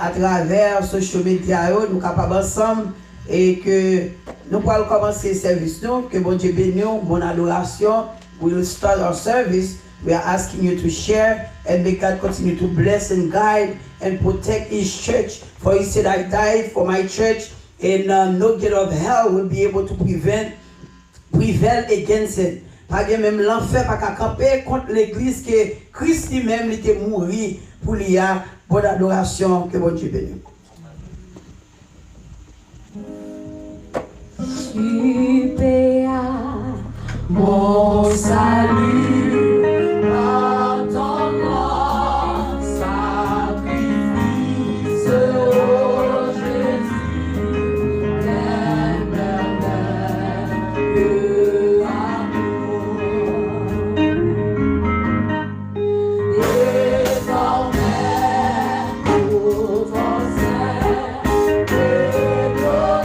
à travers social media, nous sommes capables ensemble et que nous pouvons commencer le service. Nous, que bon Dieu bénisse, bonne adoration. We will start our service. We are asking you to share and may God continue to bless and guide and protect His church. For He said, I died for my church, and no gate of hell will be able to prevail against it. Pas même l'enfer pas qu'à camper contre l'église que Christ lui-même était mort pour lui a bonne adoration que bon Dieu bénisse. Tu payas mon salut par ton grand sacrifice, oh Jésus, quel merveilleux amour. Désormais, pour ton sein déploie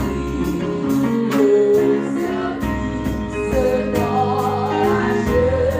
le service dans la chair.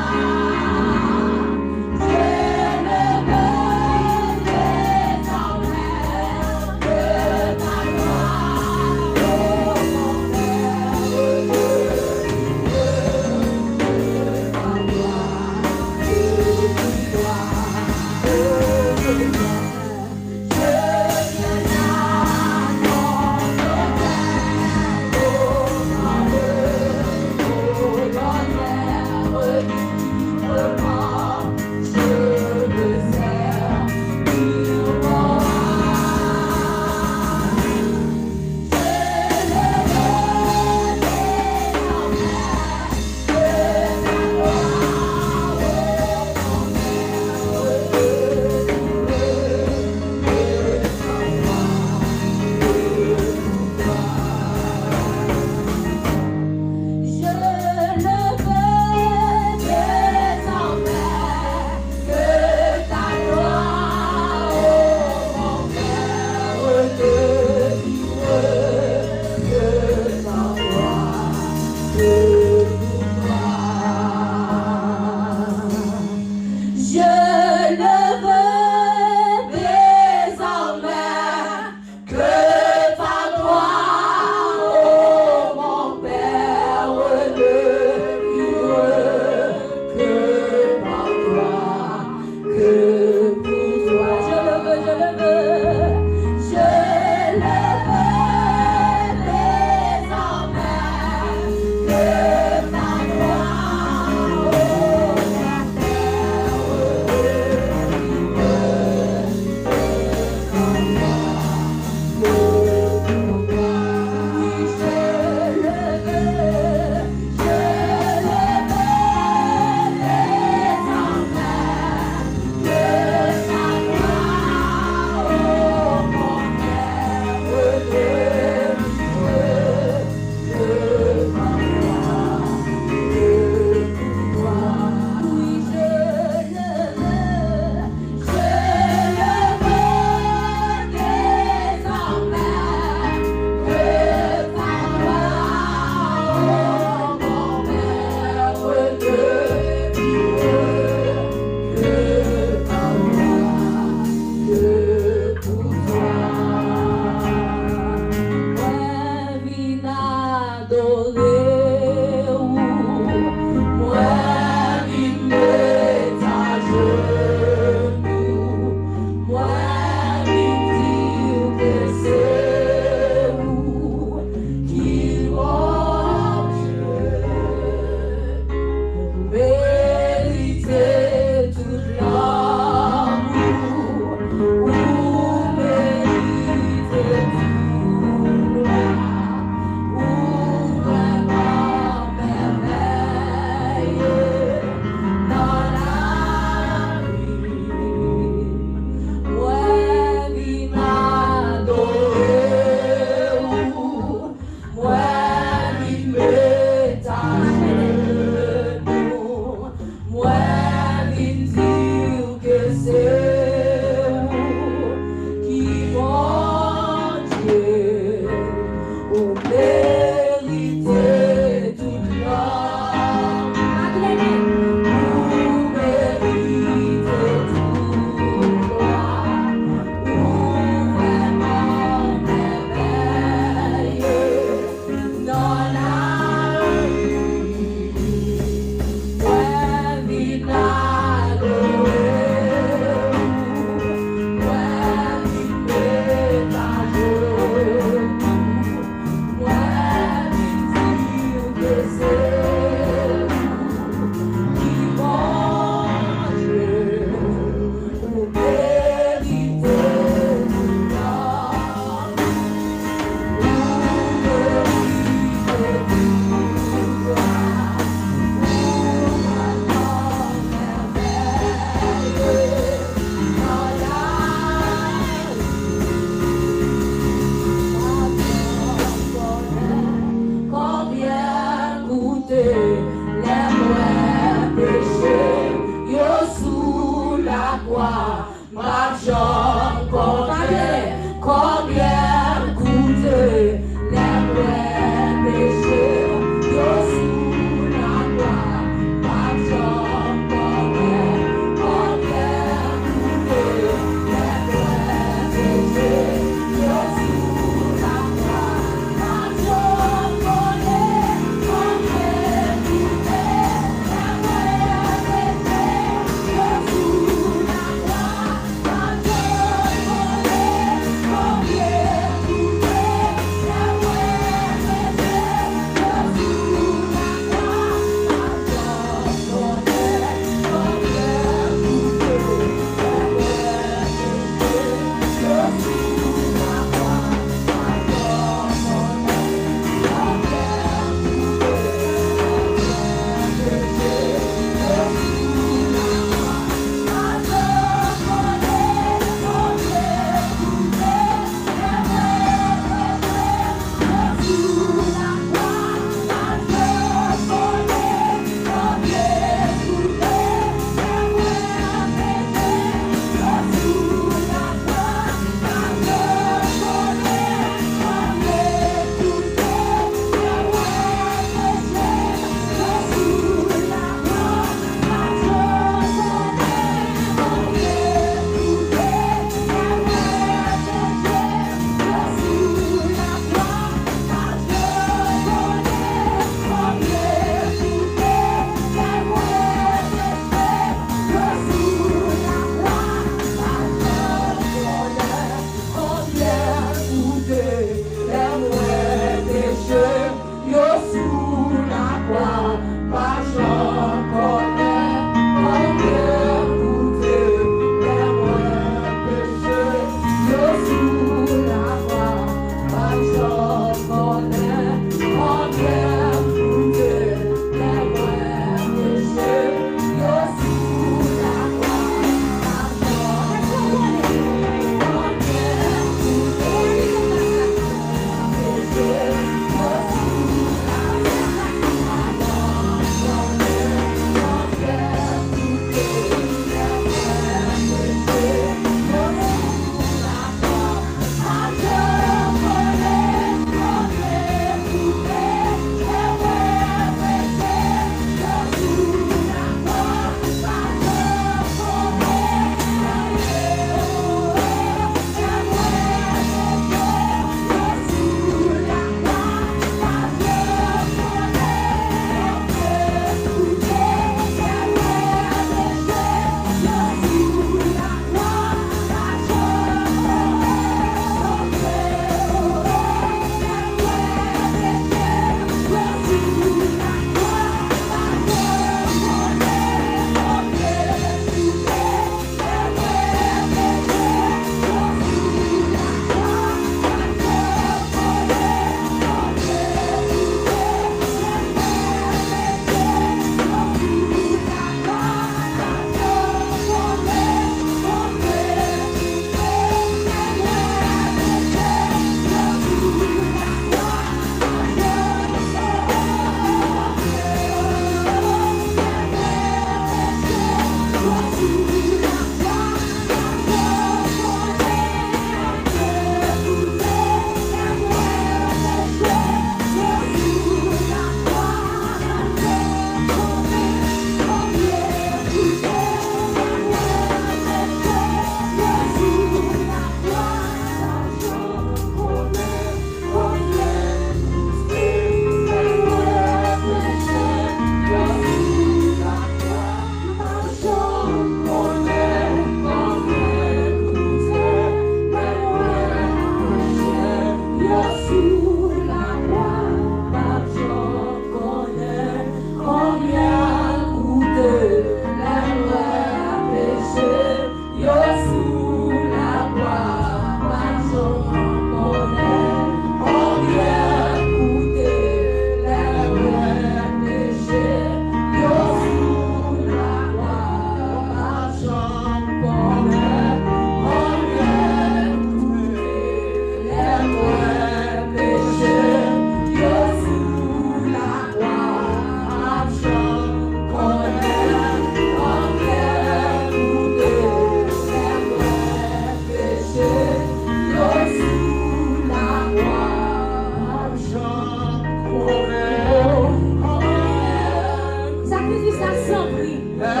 ça sans prix. Pas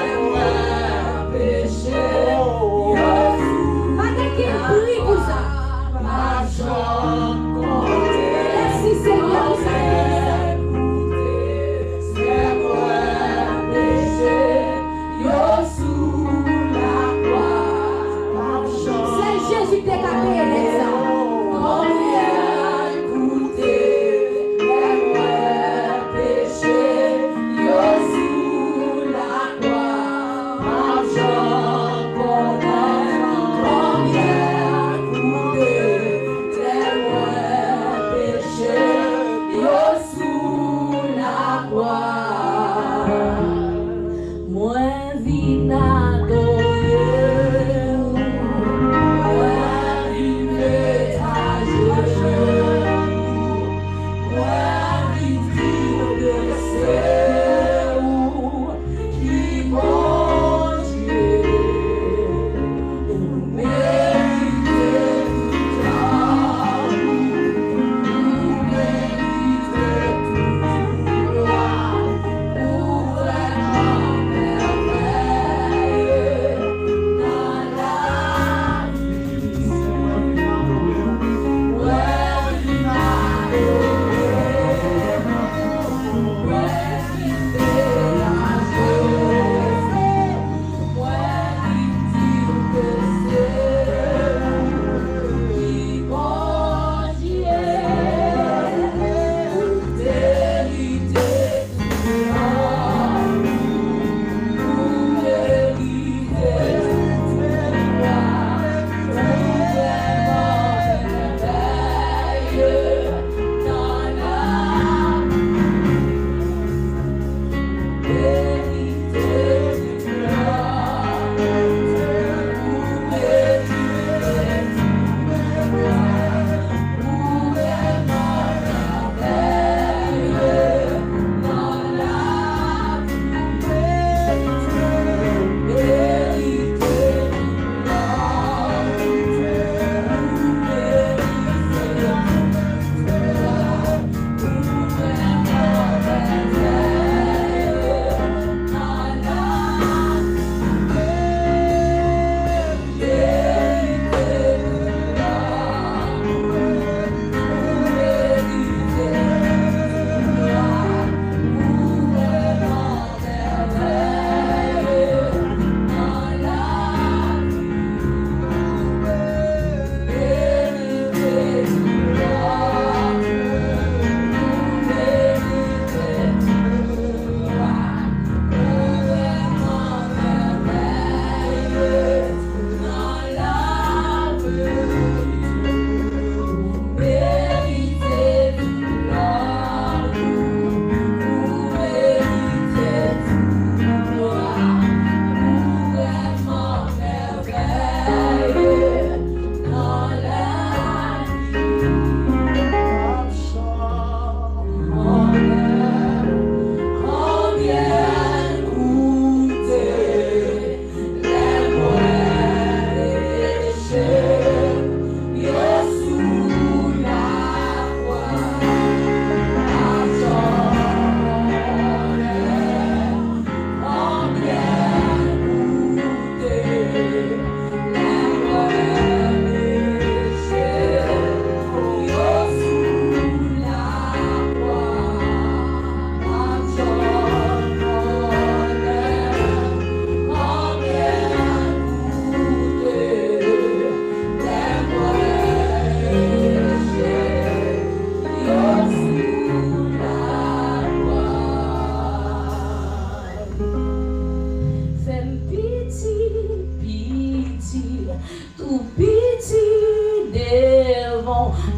de prix pour ça. Merci Seigneur pour ça. C'est Jésus qui t'a payé les ça.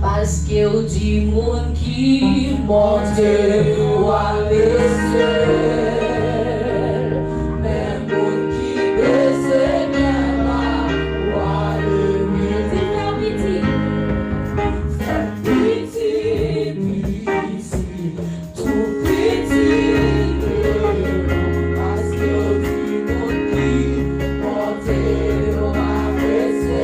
Parce que du monde qui monte ou abaisse, même monde qui baisse, même pas ou lever. C'est petit, tout petit, parce que du monde qui monte ou abaisse.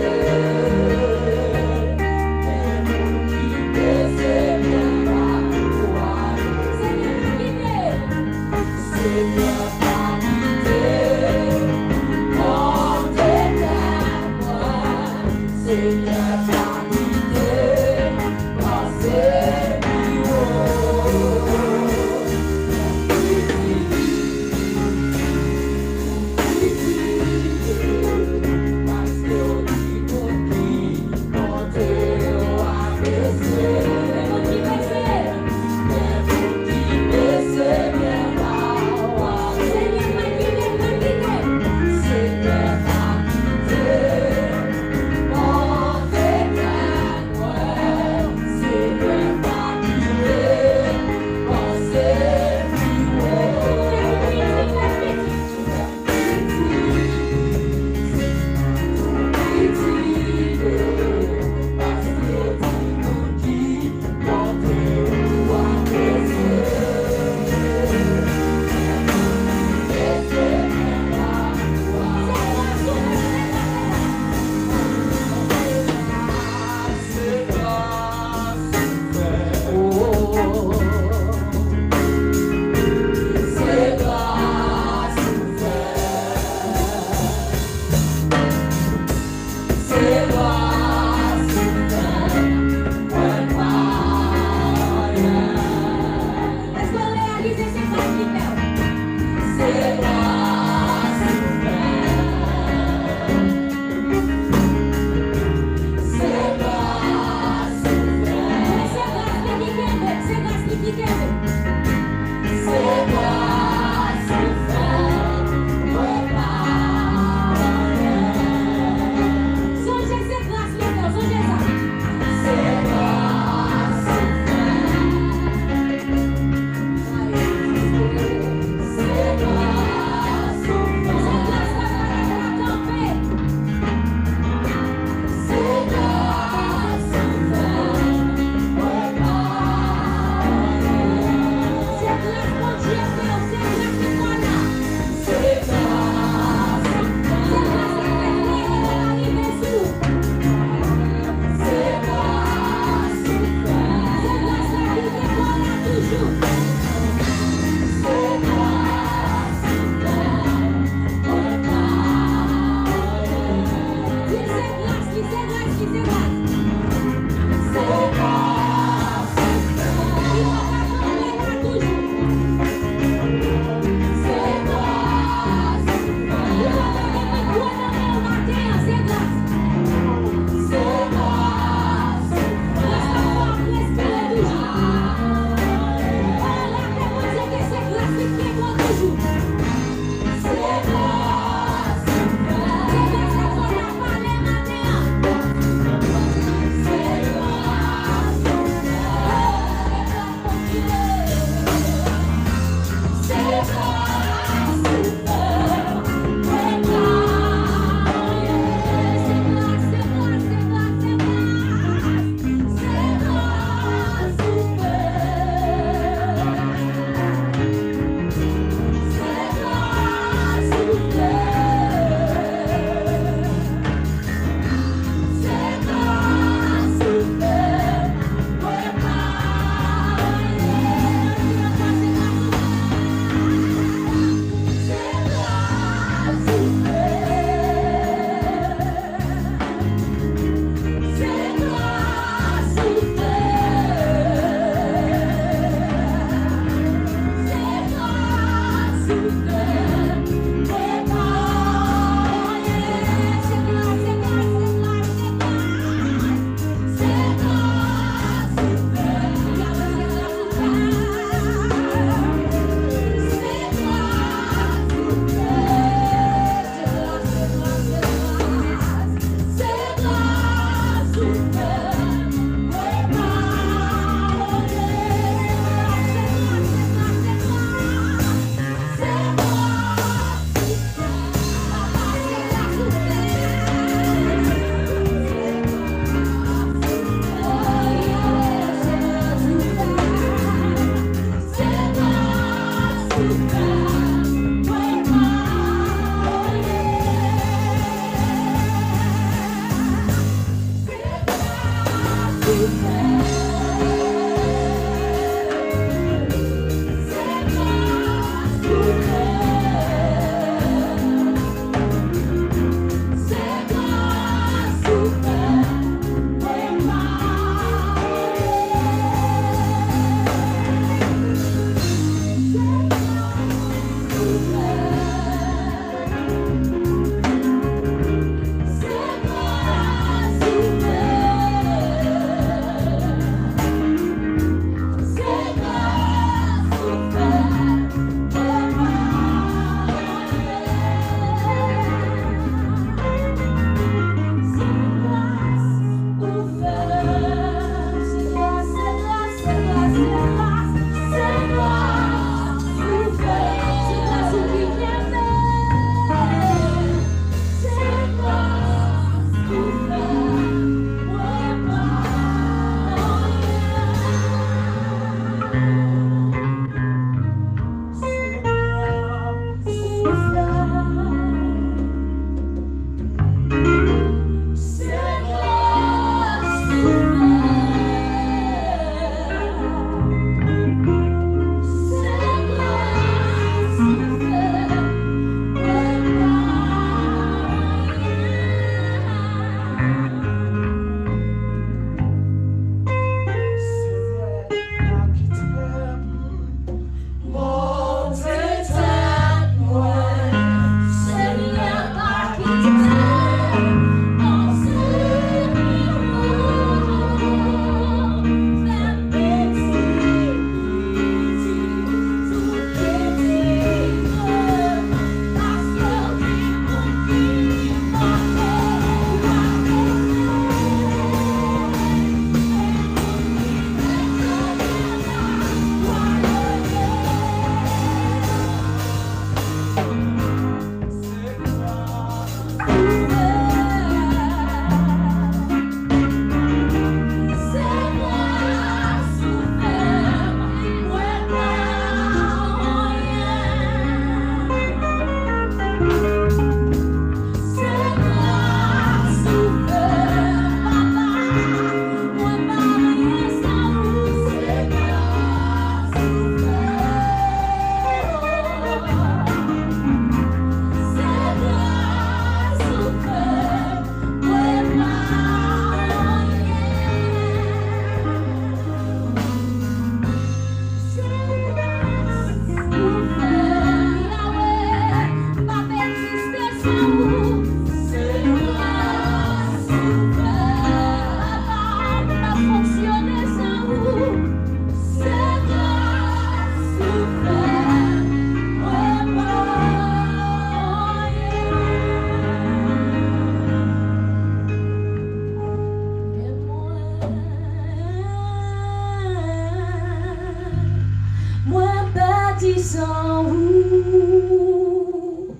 sans vous.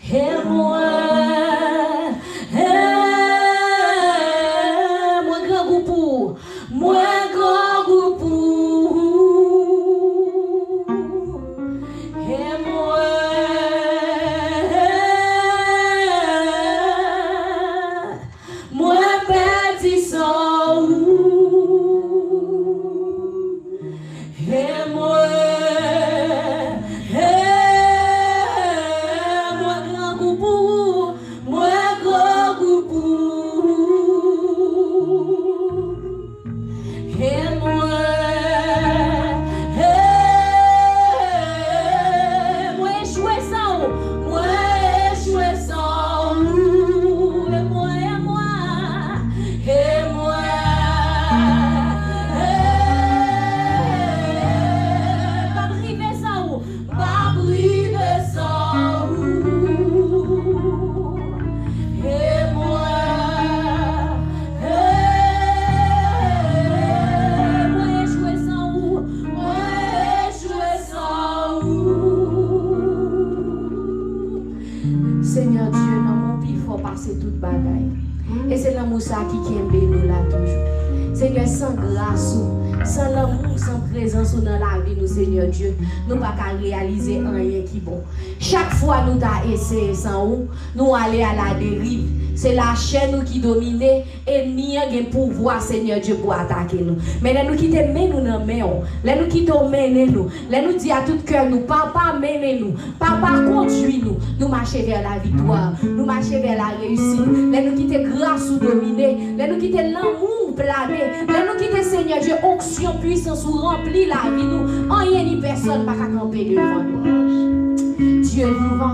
Et moi grand goût pour, moi grand goût pour. Et moi petit sans vous. Et moi grand goût pour, moi grand goût pour. Et moi échoué sans vous, moi échoué sans vous. Et moi pas privé sans vous, pas privé sans vous. Et moi échoué sans vous, moi échoué sans vous. Seigneur Dieu, dans mon vie, il faut passer toute bagaille. Et c'est l'amour ça qui aime nous là toujours. Seigneur, sans grâce, sans l'amour, sans présence dans la vie, nous, Seigneur Dieu, nous ne pouvons pas réaliser rien qui est bon. Chaque fois nous avons essayé sans vous, nous allons à la dérive. C'est la chaîne qui domine et ni un pouvoir, Seigneur Dieu, pour attaquer nous. Mais là, nous quittons nous dans main, là nous quittons nous, là nous disons à tout cœur nous, papa menez nous, papa conduit nous, nous marcher vers la victoire, nous marcher vers la réussite. Là nous quittons grâce ou dominer, là nous quittons l'amour planer, là nous quittons Seigneur Dieu, onction, puissance ou remplir la vie nous, rien ni personne pas qu'à camper devant nous. Dieu vivant.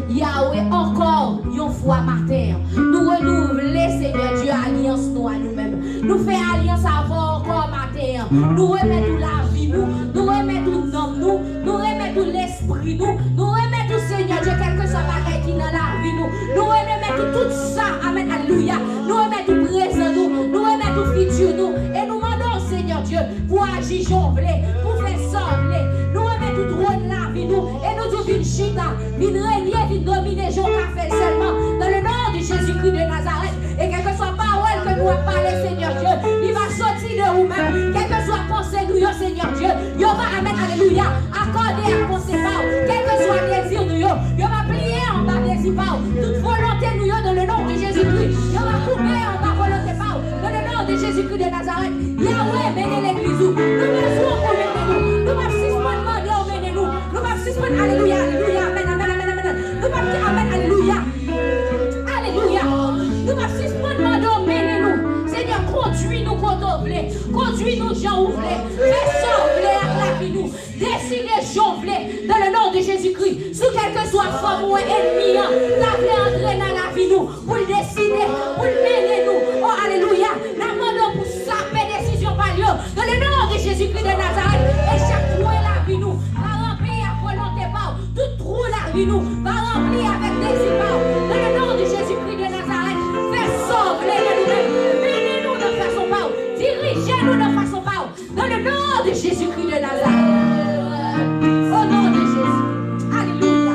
Yahweh, encore une fois matin, nous renouveler, Seigneur Dieu, alliance nous à nous-mêmes. Nous faisons alliance avant encore matin. Nous remettons la vie, nous remettons l'homme, nous remettons l'esprit, nous remettons, Seigneur Dieu, quel que soit le bagage qui est dans la vie, nous remettons tout ça, amen, alléluia. Nous remettons présent, nous remettons futur, et nous demandons, Seigneur Dieu, pour agir, jonfler, pour faire sortir. Nous remettons tout de la vie, et nous disons une chita, une régner, une dominer, j'en fait seulement dans le nom de Jésus-Christ de Nazareth. Et quelle que soit parole que nous avons parlé, Seigneur Dieu, il va sortir de vous-même. Quelle que soit pensée nous, Seigneur Dieu, il va amener, alléluia, accorder à penser par, quel que soit le désir nous, il pas. Toute volonté nous dans le nom de Jésus-Christ. On va couper en bas volonté pas. Dans le nom de Jésus-Christ de Nazareth. Yahweh, menez l'église. Nous besoin qu'on mène nous. Nous va suspendre demander, menez-nous. Nous va suspendre, alléluia, alléluia, amen, amen, amen, amen. Nous va dire amen, alléluia. Alléluia. Nous va suspendre demander, menez-nous. Seigneur, conduis-nous quand on voulait. Conduis-nous, Jean ouvré. Fais sauver à la vie nous. Décidez, Jean voulait. Dans le nom de Jésus-Christ. Sous quel que soit femme ou ennemi, t'as entrer dans la vie nous. Pour le décider, pour le mener nous. Oh, alléluia. Nous demandons pour saper décision par Dieu. Dans le nom de Jésus-Christ de Nazareth. Et chaque trou est la vie nous. Va remplir à volonté pas. Tout trou la vie nous. Va remplir avec désir pas. Dans le nom de Jésus-Christ de Nazareth. Fais sauver nous-mêmes. Menez-nous de façon pas. Dirigez-nous de façon pas. Dans le nom de Jésus-Christ de Nazareth. Au nom de Jésus. Alléluia.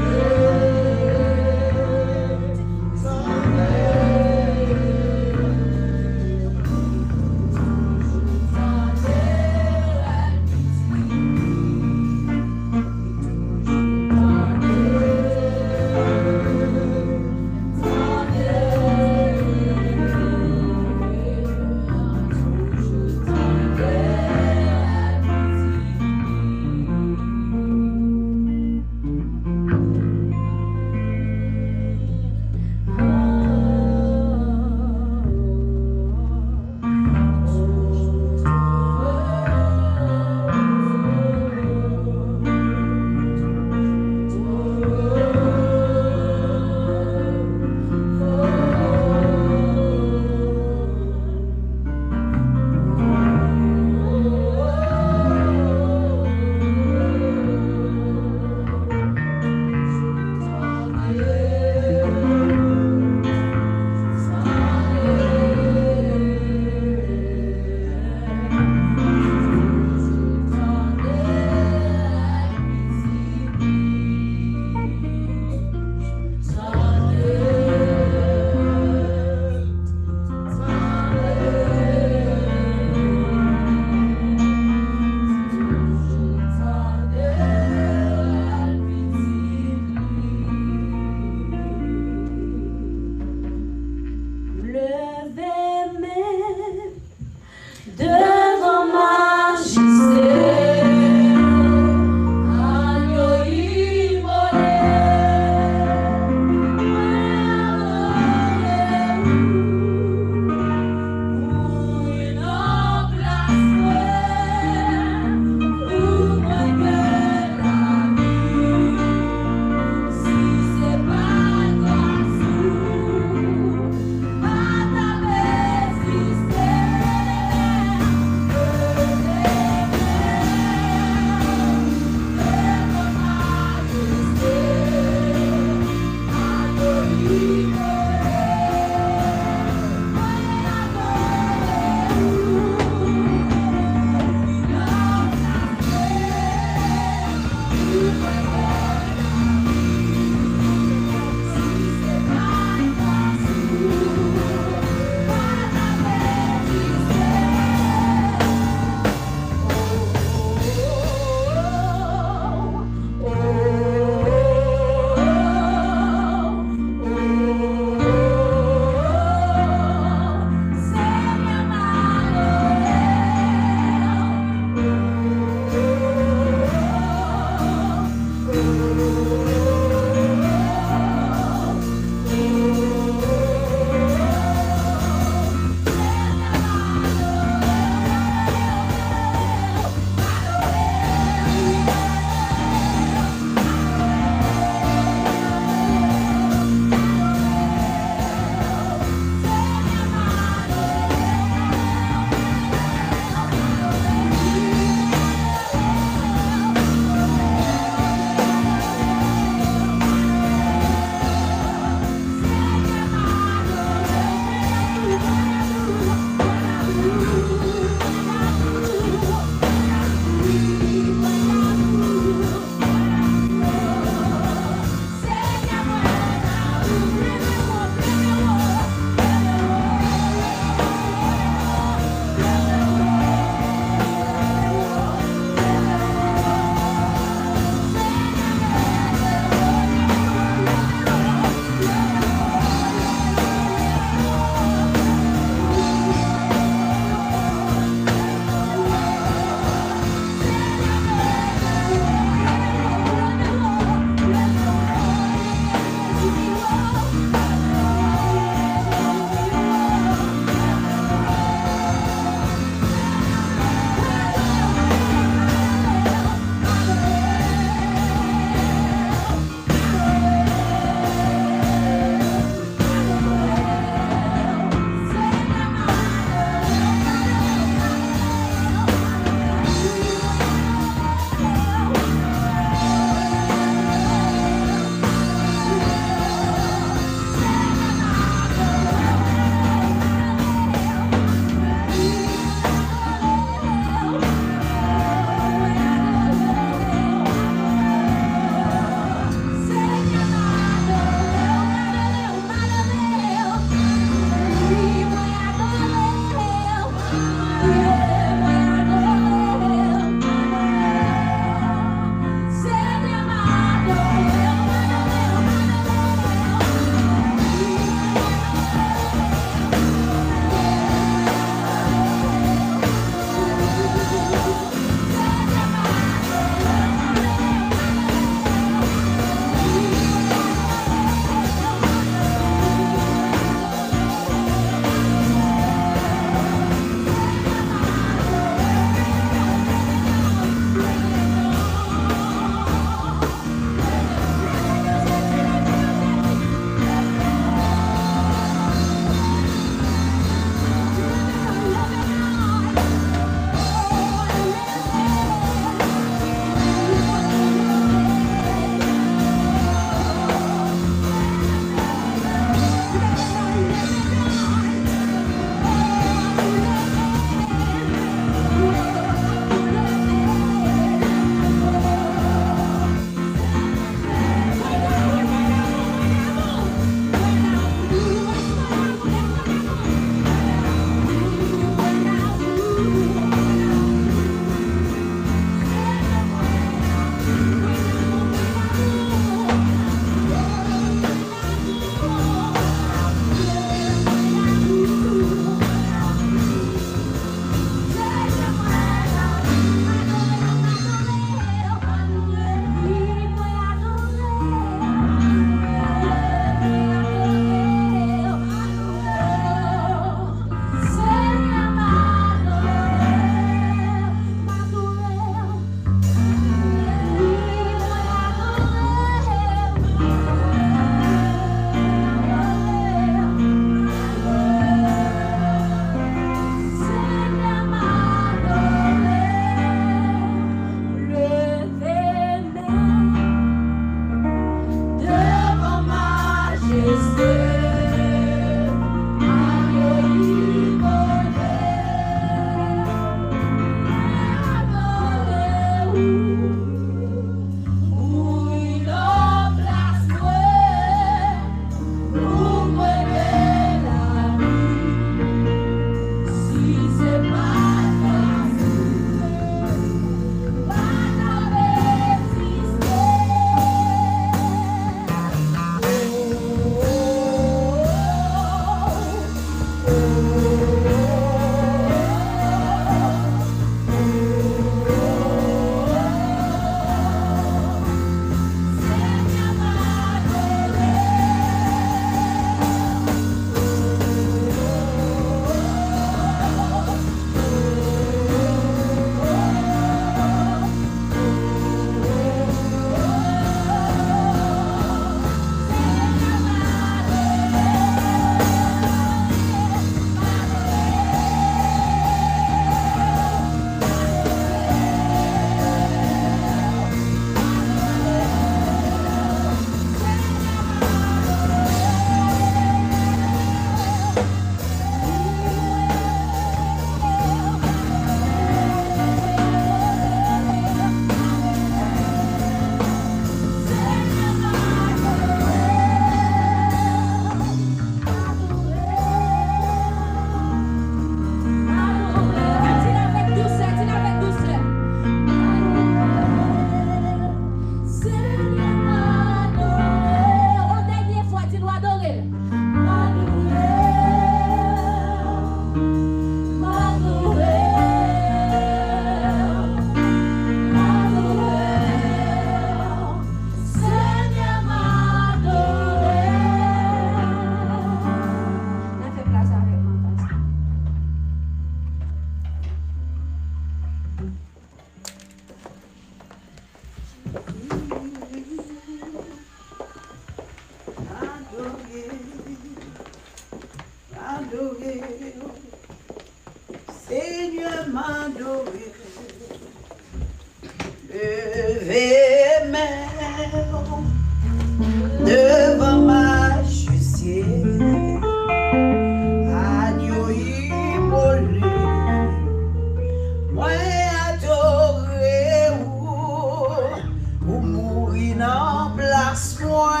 grâce moi,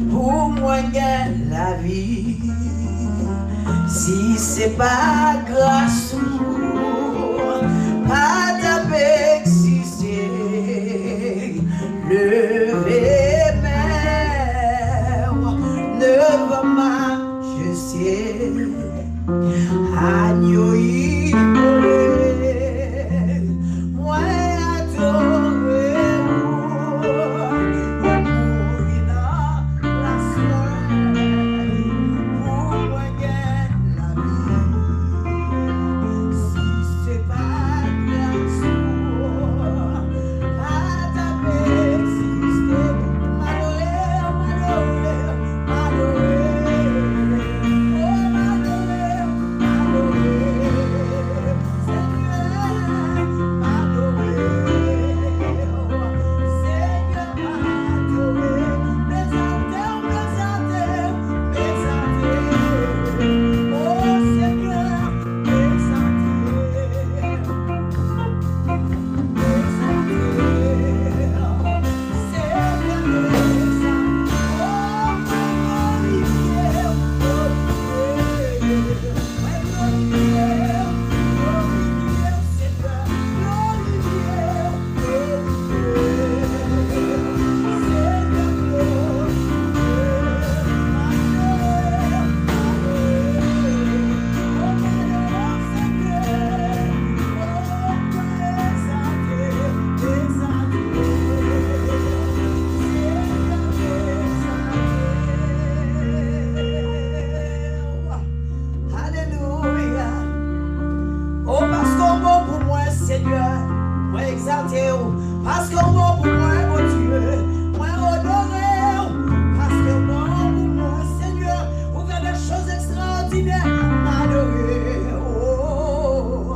pour moi gagne la vie. Si c'est pas grâce pas d'exister, levez mer, levez majesté, agneau immolé, moi adoré, mourir dans la soirée, pour moi gagne la vie. Si c'est pas grâce pas d'exister, parce que bon pour moi, mon Dieu, moi honoré, parce que bon pour moi, Seigneur, vous faites des choses extraordinaires, m'adorer, oh,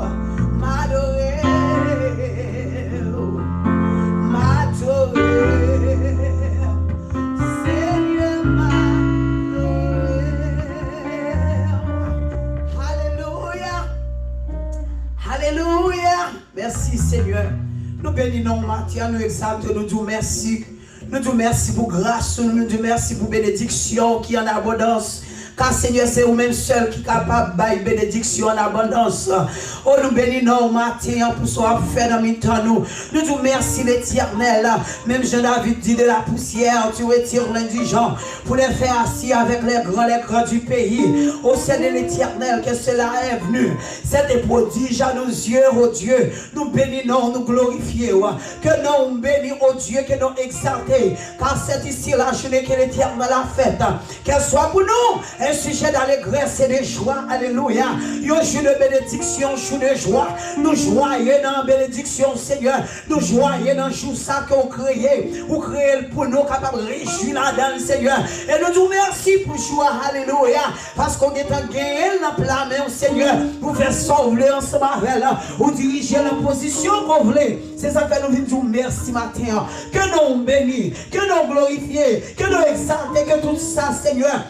m'adorer, Seigneur, m'adorer, alléluia, alléluia, merci Seigneur. Nous bénissons Matthieu, nous exaltons, nous disons merci. Nous disons merci pour grâce, nous disons merci pour bénédiction qui est en abondance. Car Seigneur, c'est vous-même seul qui est capable de bénédiction en abondance. Oh, nous bénissons Matthieu pour ce qu'on fait dans nous. Nous disons merci l'Éternel. Même Jean-David dit de la poussière, tu retires l'indigent pour les faire assis avec les grands du pays. Au sein de l'Éternel, que cela est venu. C'est des prodiges à nos yeux, oh Dieu. Nous bénissons, nous glorifions. Que nous bénissons, oh Dieu, que nous exaltons. Car c'est ici la journée que l'Éternel a faite. Qu'elle soit pour nous un sujet d'allégresse et de joie. Alléluia. Un jour de bénédiction, jour de joie. Nous joyeux dans la bénédiction, Seigneur. Nous joyeux dans le jour ça qu'on créé. Vous créez pour nous capables de réjouir là-dedans, Seigneur. Et nous disons merci pour joie. Alléluia. Parce qu'on est en gagné dans la main, Seigneur. Vous faites sauver ensemble avec elle. Vous dirigez la position qu'on voulait. C'est ça que nous disons merci matin. Que nous bénissons, que nous glorifions, que nous exaltons, que tout ça, Seigneur.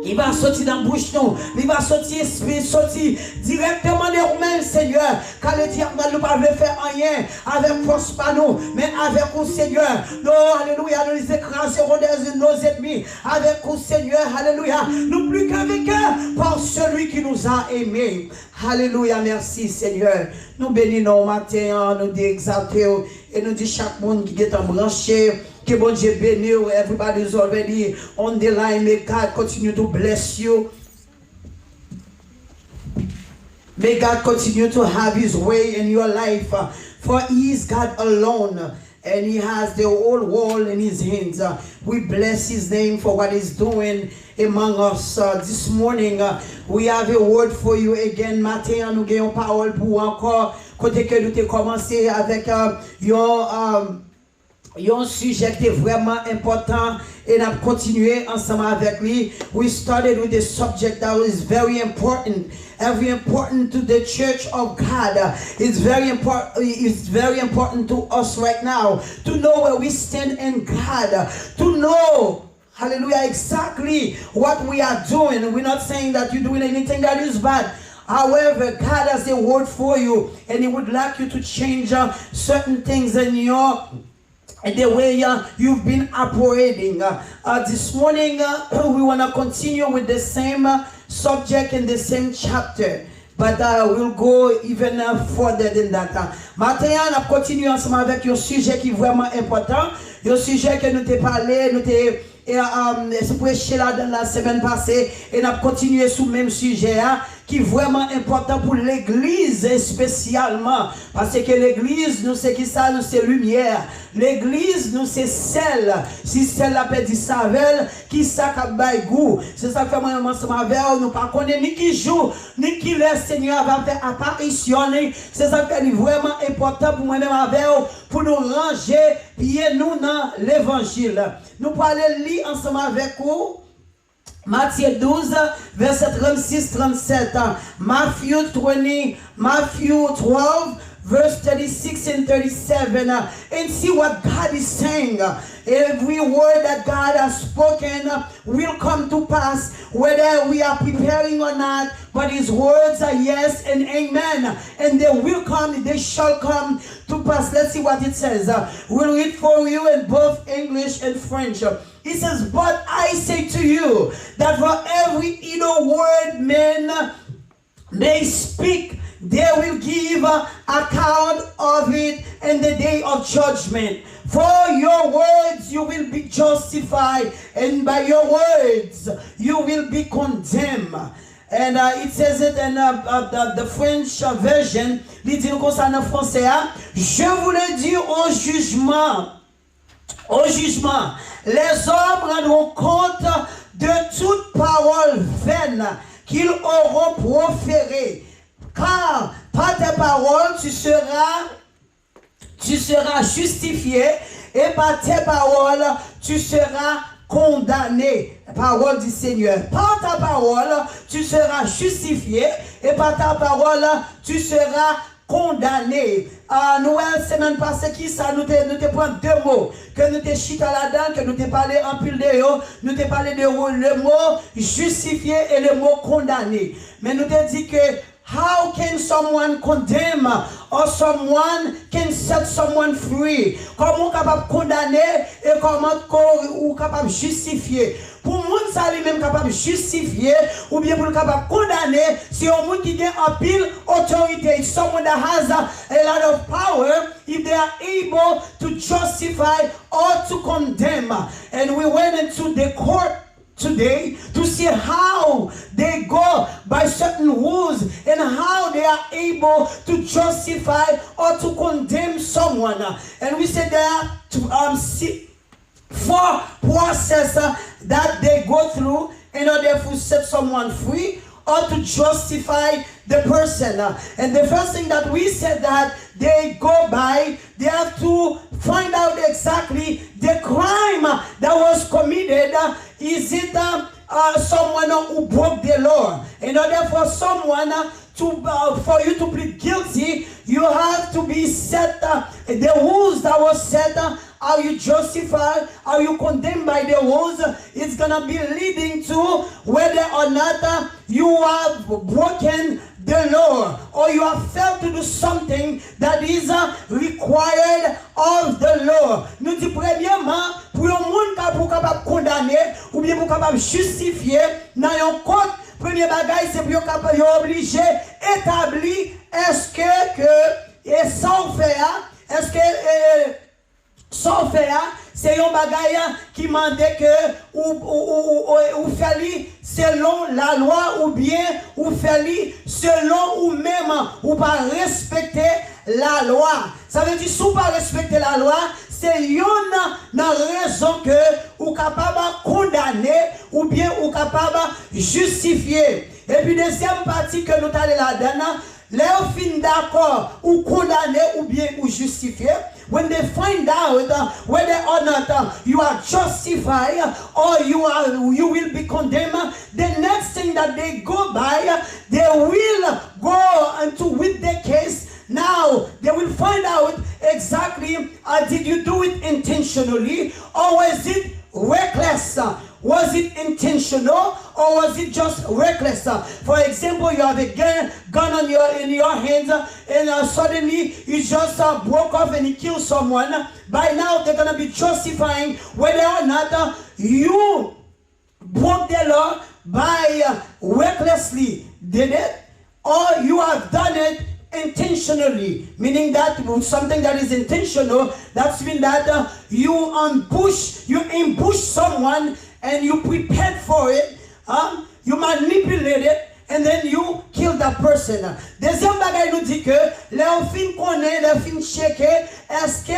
Il va sortir dans la bouche, nous. Il va sortir, sortir directement de nous-mêmes, Seigneur. Car le diable ne va pas faire rien avec force par nous, mais avec nous, Seigneur. Nous, alléluia, nous les écraserons de nos ennemis. Avec nous, Seigneur, alléluia. Nous plus qu'avec eux, par celui qui nous a aimés. Alléluia, merci, Seigneur. Nous bénissons matin, nous exaltons et nous disons chaque monde qui est branché. Que bon Dieu bénisse. Everybody is already on the line. May God continue to bless you. May God continue to have His way in your life. For He is God alone. And He has the whole world in His hands. We bless His name for what He's doing among us. This morning, we have a word for you again. Matin, nous avons une parole pour encore. Côté que nous avons commencé avec un sujet qui est vraiment important et nous avons continué ensemble avec lui. We started with a subject that is very important. Very important to the church of God. It's very important to us right now to know where we stand in God. To know, hallelujah, exactly what we are doing. We're not saying that you're doing anything that is bad. However, God has a word for you and He would like you to change certain things in your the way you've been operating. This morning, we want to continue with the same subject in the same chapter. But we'll go even further than that. Maintenant, on va continuer ensemble avec un sujet qui est vraiment important. Un sujet que nous t'ai parlé, nous t'ai prêché là dans la semaine passée. Et on a continué sur le même sujet qui est vraiment important pour l'église spécialement. Parce que l'église, nous c'est qui ça, nous c'est lumière. L'église, nous c'est sel. Si sel a perdu savel, qui ça a bail goût. C'est ça que moi ensemble avec nous pas connaître ni qui joue, ni qui le Seigneur va faire apparition. C'est ça qui est vraiment important pour moi-même avec pour nous ranger pieds nous dans l'évangile. Nous parlons lire ensemble avec vous. Matthieu 12, verset 36-37. Matthew 12, verse 36 and 37. And see what God is saying. Every word that God has spoken will come to pass, whether we are preparing or not. But His words are yes and amen. And they will come, they shall come to pass. Let's see what it says. We'll read for you in both English and French. It says, but I say to you that for every idle word men may speak, they will give account of it in the day of judgment. For your words you will be justified, and by your words you will be condemned. And it says it in the French version. Il dit comme ça en français. Je vous le dis au jugement. Au jugement, les hommes rendront compte de toute parole vaine qu'ils auront proférée. Car par tes paroles, tu seras justifié, et par tes paroles, tu seras condamné. Parole du Seigneur. Par ta parole, tu seras justifié, et par ta parole, tu seras condamné. Noël, semaine passée, qui ça nous te prend deux mots, que nous te chita là-dedans, que nous te parlé en pile de eux, nous te parlé de le mot justifié et le mot condamné. Mais nous te dit que how can someone condemn or someone can set someone free? Comment on est capable de condamner et comment on est capable de justifier? Pour monde ça lui même capable de justifier ou bien pour capable de condamner, c'est un monde qui a en pile autorité. Someone that has a lot of power, if they are able to justify or to condemn. And we went into the court today to see how they go by certain rules and how they are able to justify or to condemn someone. And we said there are four processes that they go through in order to set someone free or to justify the person. And the first thing that we said that they go by, they have to find out exactly the crime that was committed. Is it someone who broke the law? In order for someone for you to plead guilty, you have to be set the rules that was set. Are you justified? Are you condemned by the rules? It's gonna be leading to whether or not you have broken the law or you have failed to do something that is required of the law. Nous dit premièrement, pour un monde capable condamner ou bien pour capable justifier dans un code, premier bagage c'est pour capable obligé établir est-ce que et sans faire est-ce que sans faire, c'est un bagage qui mandait que ou fait selon la loi ou bien ou fait selon ou même ou pas respecter la loi. Ça veut dire si ou pas respecter la loi, c'est une raison que ou capable condamner ou bien ou capable justifier. Et puis deuxième partie que nous allons là-dedans, les fin d'accord ou condamner ou bien ou justifier. When they find out whether or not you are justified or you will be condemned, the next thing that they go by, they will go into with the case. Now they will find out exactly did you do it intentionally or was it reckless? reckless? Was it intentional or was it just reckless? For example, you have a gun in your hands and suddenly you just broke off and you kill someone. By now, they're going to be justifying whether or not you broke the law by recklessly did it, or you have done it intentionally, meaning that something that is intentional, that's mean that you ambush someone and you prepared for it, you manipulate it, and then you kill that person. Deuxième bagay nous dit que les filles connaissent, les filles checker, est-ce que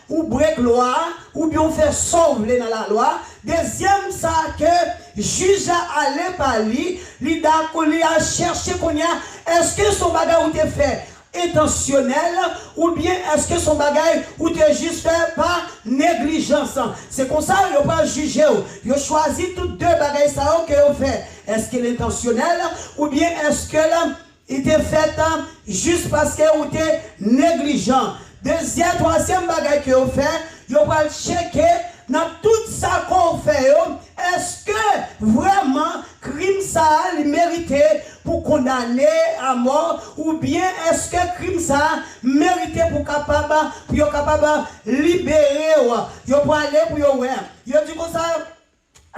ou break loi ou bien faire sauver dans la loi. Deuxième ça que juge a allé par lui, il a cherché qu'on y a, est-ce que son bagay ou te fait intentionnel ou bien est-ce que son bagay ou te juste fait par négligence. C'est comme ça il pas juger. Il a choisi toutes deux bagailles ça que vous fait. Est-ce qu'il est intentionnel ou bien est-ce que il était fait juste parce que vous êtes négligent. Deuxième, troisième bagaille que vous fait, vous va checker dans tout ça qu'on fait. Est-ce que vraiment crime ça il méritait pour condamner à mort ou bien est-ce que crime ça méritait pour capable libérer yo pour aller pour yo ouais. Yo dit comme ça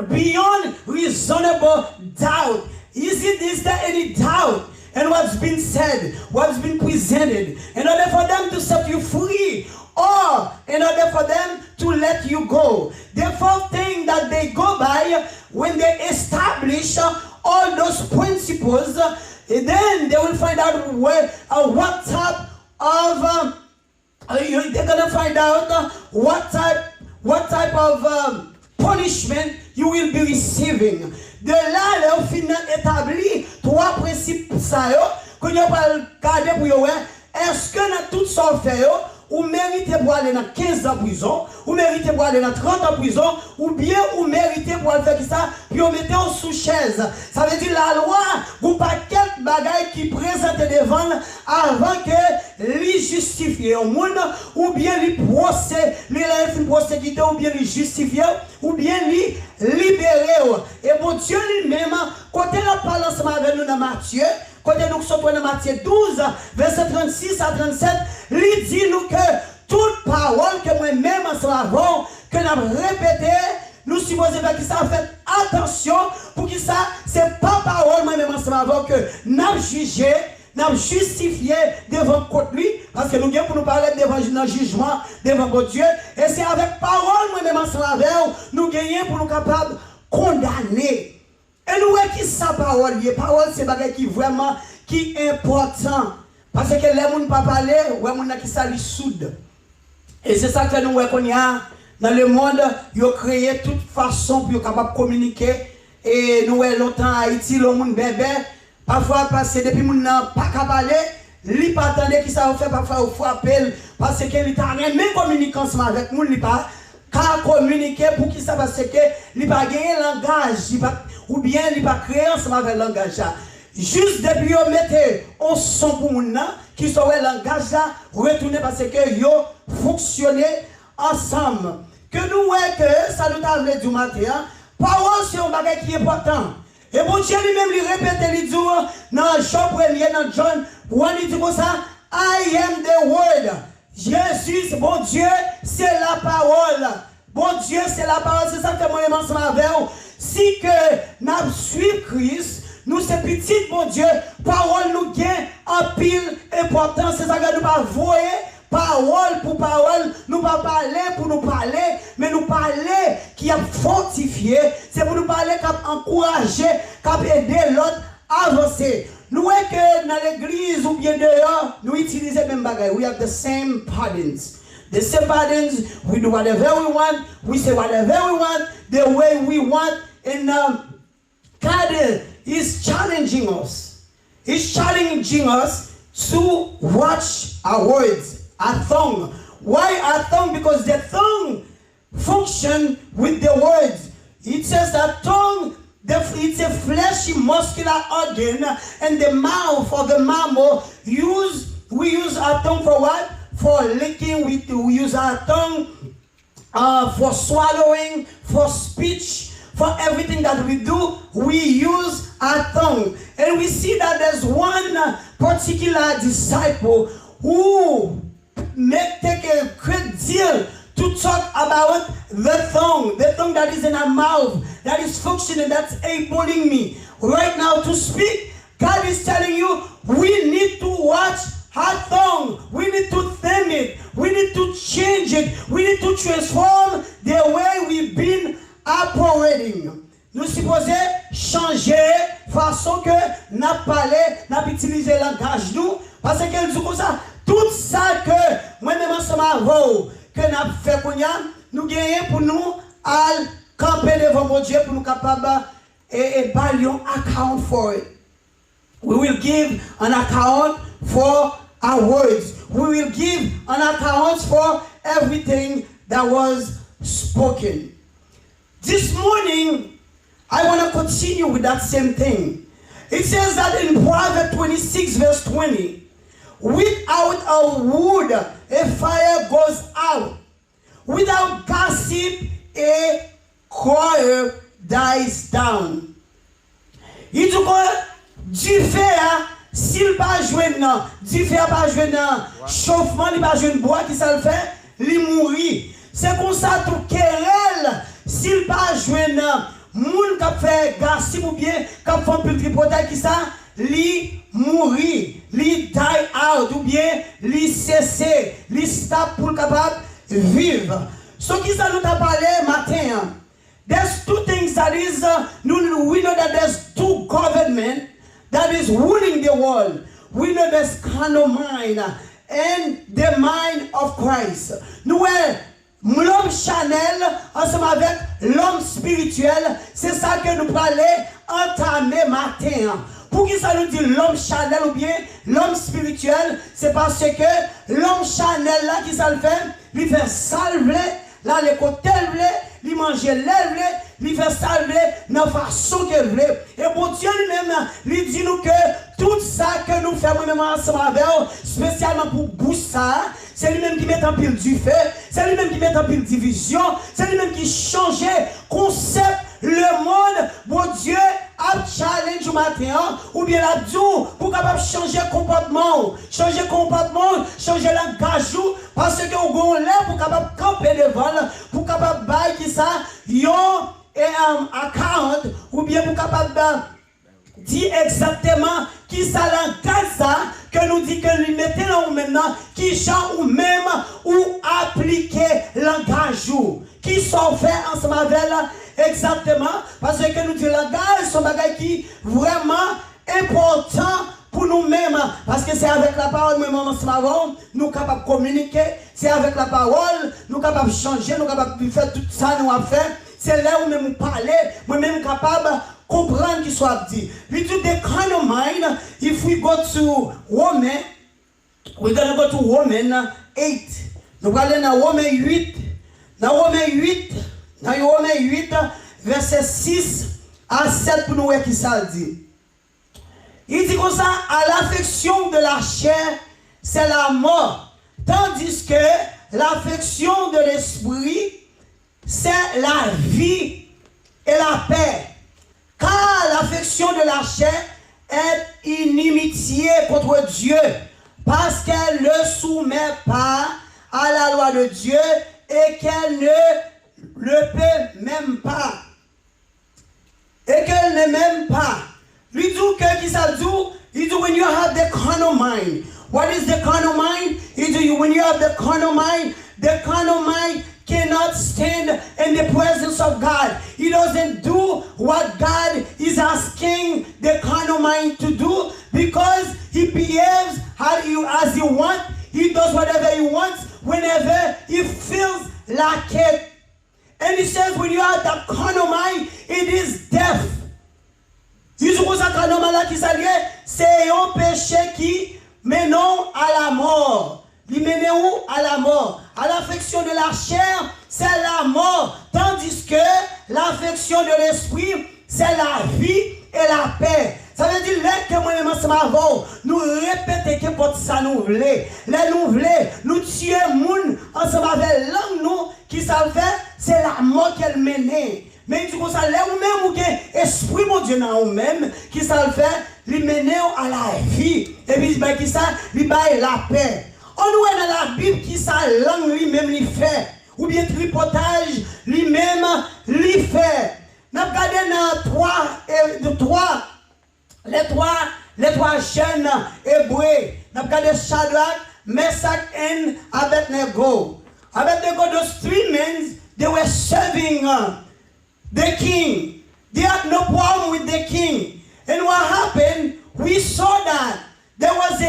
beyond reasonable doubt. Is there any doubt in what's been said, what's been presented, in order for them to set you free or in order for them to let you go? The fourth thing that they go by when they establish all those principles, then they will find out what type of they're gonna find out what type of punishment you will be receiving. De là, leur fin établi trois principes ça yo, qu'on y a pas garder pour yo. Est-ce que dans tout ça fait yo, ou méritez pour aller dans 15 ans de prison, ou méritez pour aller dans 30 ans de prison, ou bien ou méritez pour aller faire ça, puis on mettez en sous chaise. Ça veut dire la loi, ou pas quelques bagailles qui présentent devant avant que les justifier au monde, ou bien les procès, les procédures, ou bien les justifier, ou bien les libérer. Et bon Dieu lui-même, côté la parole ensemble avec nous dans Matthieu, quand nous sommes dans Matthieu 12, verset 36 à 37, il dit nous que toute parole que moi-même en que nous avons répété, nous supposons que ça fait attention pour que ça, c'est pas parole moi-même en que nous avons jugé, nous avons justifié devant contre lui, parce que nous avons pour nous parler devant le jugement, devant Dieu, et c'est avec parole moi-même en nous gagnons pour nous capables de condamner. Et nous voyons qui sa parole, la parole c'est bagage qui vraiment qui est important. Parce que les gens ne pas parler, les gens qui s'allient soude. Et c'est ça que nous voyons qu'on y a dans le monde, ils ont créé toute façon pour être capable de communiquer. Et nous voyons longtemps à Haïti, le monde bébé, parfois parce que depuis que nous n'avons pas qu'à parler, ils ne pas attendre qui ça fait parfois au frapper parce que ils n'ont rien même communiquer ensemble avec nous, ils pas qu'à communiquer pour qui ça parce que ils pas gagner langage, ou bien ils pas créer ensemble avec le langage. Juste depuis qu'ils mettent un son pour nous, qui soit le langage là, retourner parce que ils fonctionné ensemble. Que nous voyons que ça nous a dit du matin, parole c'est un bagage qui est important. Et bon Dieu lui-même lui répète, il dit dans Jean 1er, dans John 1, il dit comme ça, I am the word. Jésus, bon Dieu, c'est la parole. Bon Dieu, c'est la parole. C'est ça que moi, je m'en avec vous. Si que nous suivons Christ, nous c'est petit, bon Dieu, parole nous gagne en pile important. C'est ça que nous pas voyer parole pour parole, nous pas parler pour nous parler, mais nous parler qui a fortifié. C'est pour nous parler qui a encouragé, qui a aidé l'autre à avancer. Nous voyons que dans l'église ou bien dehors, nous utilisons les mêmes bagages. We have the same patterns. The same patterns, we do whatever we want, we say whatever we want, the way we want. And God is challenging us. He's challenging us to watch our words, our tongue. Why our tongue? Because the tongue functions with the words. It says that tongue, it's a fleshy muscular organ, and the mouth of the mammal we use our tongue for what? For licking. We use our tongue for swallowing, for speech, for everything that we do, we use our tongue. And we see that there's one particular disciple who take a great deal to talk about the tongue that is in our mouth, that is functioning, that's enabling me right now to speak. God is telling you, we need to watch our tongue. We need to tame it. We need to change it. We need to transform the way we've been operating. Nous supposons changer façon que n'a parlé, n'a utilisé le langage nous, parce que nous comme ça, tout ça que moi-même ensemble avant que n'a fait qu'on a, nous gagnons pour nous à camper devant mon Dieu pour nous capables et balion account for it. We will give an account for our words. We will give an account for everything that was spoken. This morning, I want to continue with that same thing. It says that in Proverbs 26 verse 20, without a wood, a fire goes out. Without gossip, a choir dies down. Il dit que du fer, s'il pas joué non, du fer pas joué non, chauffement, il pas joué bois qui ça le fait, il mourit. C'est comme ça tout querelle, s'il pas joué non, moun qui fait gossip ou bien qui fait plus tripotage qui ça, li mourit, li die out ou bien li cesser, li stop pour capable vivre. Ce qui ça nous a parlé matin. There's two things that is, we know that there's two government that is ruling the world. We know there's carnal mind and the mind of Christ. Nous, l'homme charnel, ensemble avec l'homme spirituel, c'est ça que nous parlons entamer matin. Pour qui ça nous dit l'homme charnel ou bien l'homme spirituel, c'est parce que l'homme charnel là, qui ça le fait, il fait salver, là les côtés il mange l'œuvre, il fait salver dans la façon qu'il veut. Et bon Dieu lui-même, il dit nous que tout ça que nous faisons même ensemble avec, spécialement pour Boussa, c'est lui-même qui met en pile du feu, c'est lui-même qui met en pile division, c'est lui-même qui change concept, le monde, bon Dieu, a challenge au matin, ou bien la dou, pour capable changer comportement, changer langage, parce que on là pour capable camper devant, pour capable bailler qui ça, yon account, ou bien pour capable dire exactement qui ça langage ça, que nous dit que nous mettons là ou maintenant, qui chante ou même, ou appliquer langage, qui sont faits ensemble avec exactement, parce que nous disons langage, sont des bagages qui vraiment important pour nous-mêmes, parce que c'est avec la parole, nous-mêmes, nous sommes capables de communiquer, c'est avec la parole, nous sommes capables de changer, nous sommes capables de faire tout ça, nous avons fait, c'est là où nous parler, nous-mêmes capables de comprendre ce qui soit dit. We do the kind of mind, if we go to Women, we're going to go to Women 8. Nous allons dans Women 8, dans Women 8, dans Romains 8, verset 6 à 7 pour nous voir qui ça dit. Il dit comme ça, à l'affection de la chair, c'est la mort. Tandis que l'affection de l'esprit, c'est la vie et la paix. Car l'affection de la chair est inimitié contre Dieu, parce qu'elle ne soumet pas à la loi de Dieu et qu'elle ne le peut même pas. Et qu'elle ne m'aime pas. Lui dit que qui ça dit? Il dit when you have the carnal mind. What is the carnal mind? Il dit when you have the carnal mind cannot stand in the presence of God. He doesn't do what God is asking the carnal mind to do because he behaves as he wants. He does whatever he wants whenever he feels like it. And he says, when you have that carnal mind, it is death. C'est un péché qui mène à la mort. Il mène où? À la mort. À l'affection de la chair, c'est la mort. Tandis que l'affection de l'esprit, c'est la vie et la paix. Ça veut dire que moi-même ensemble avant, nous répétons que pour ça nous voulons. Nous tuons les gens ensemble avec l'homme nous qui savent faire, c'est la mort qu'elle mène. Mais il dit comme ça, là ou même ou que esprit mon Dieu dans ou même, qui ça le fait, lui mener à la vie. Et puis ben qui ça, lui baille la paix. On voit dans la Bible qui ça langue lui-même lui fait, ou bien tripotage lui-même lui fait. Nous regardons dans les trois jeunes hébreux. Nous regardons Shadrach, Meshach and Abednego. Abednego, those three men, they were serving the king. They had no problem with the king. And what happened, we saw that there was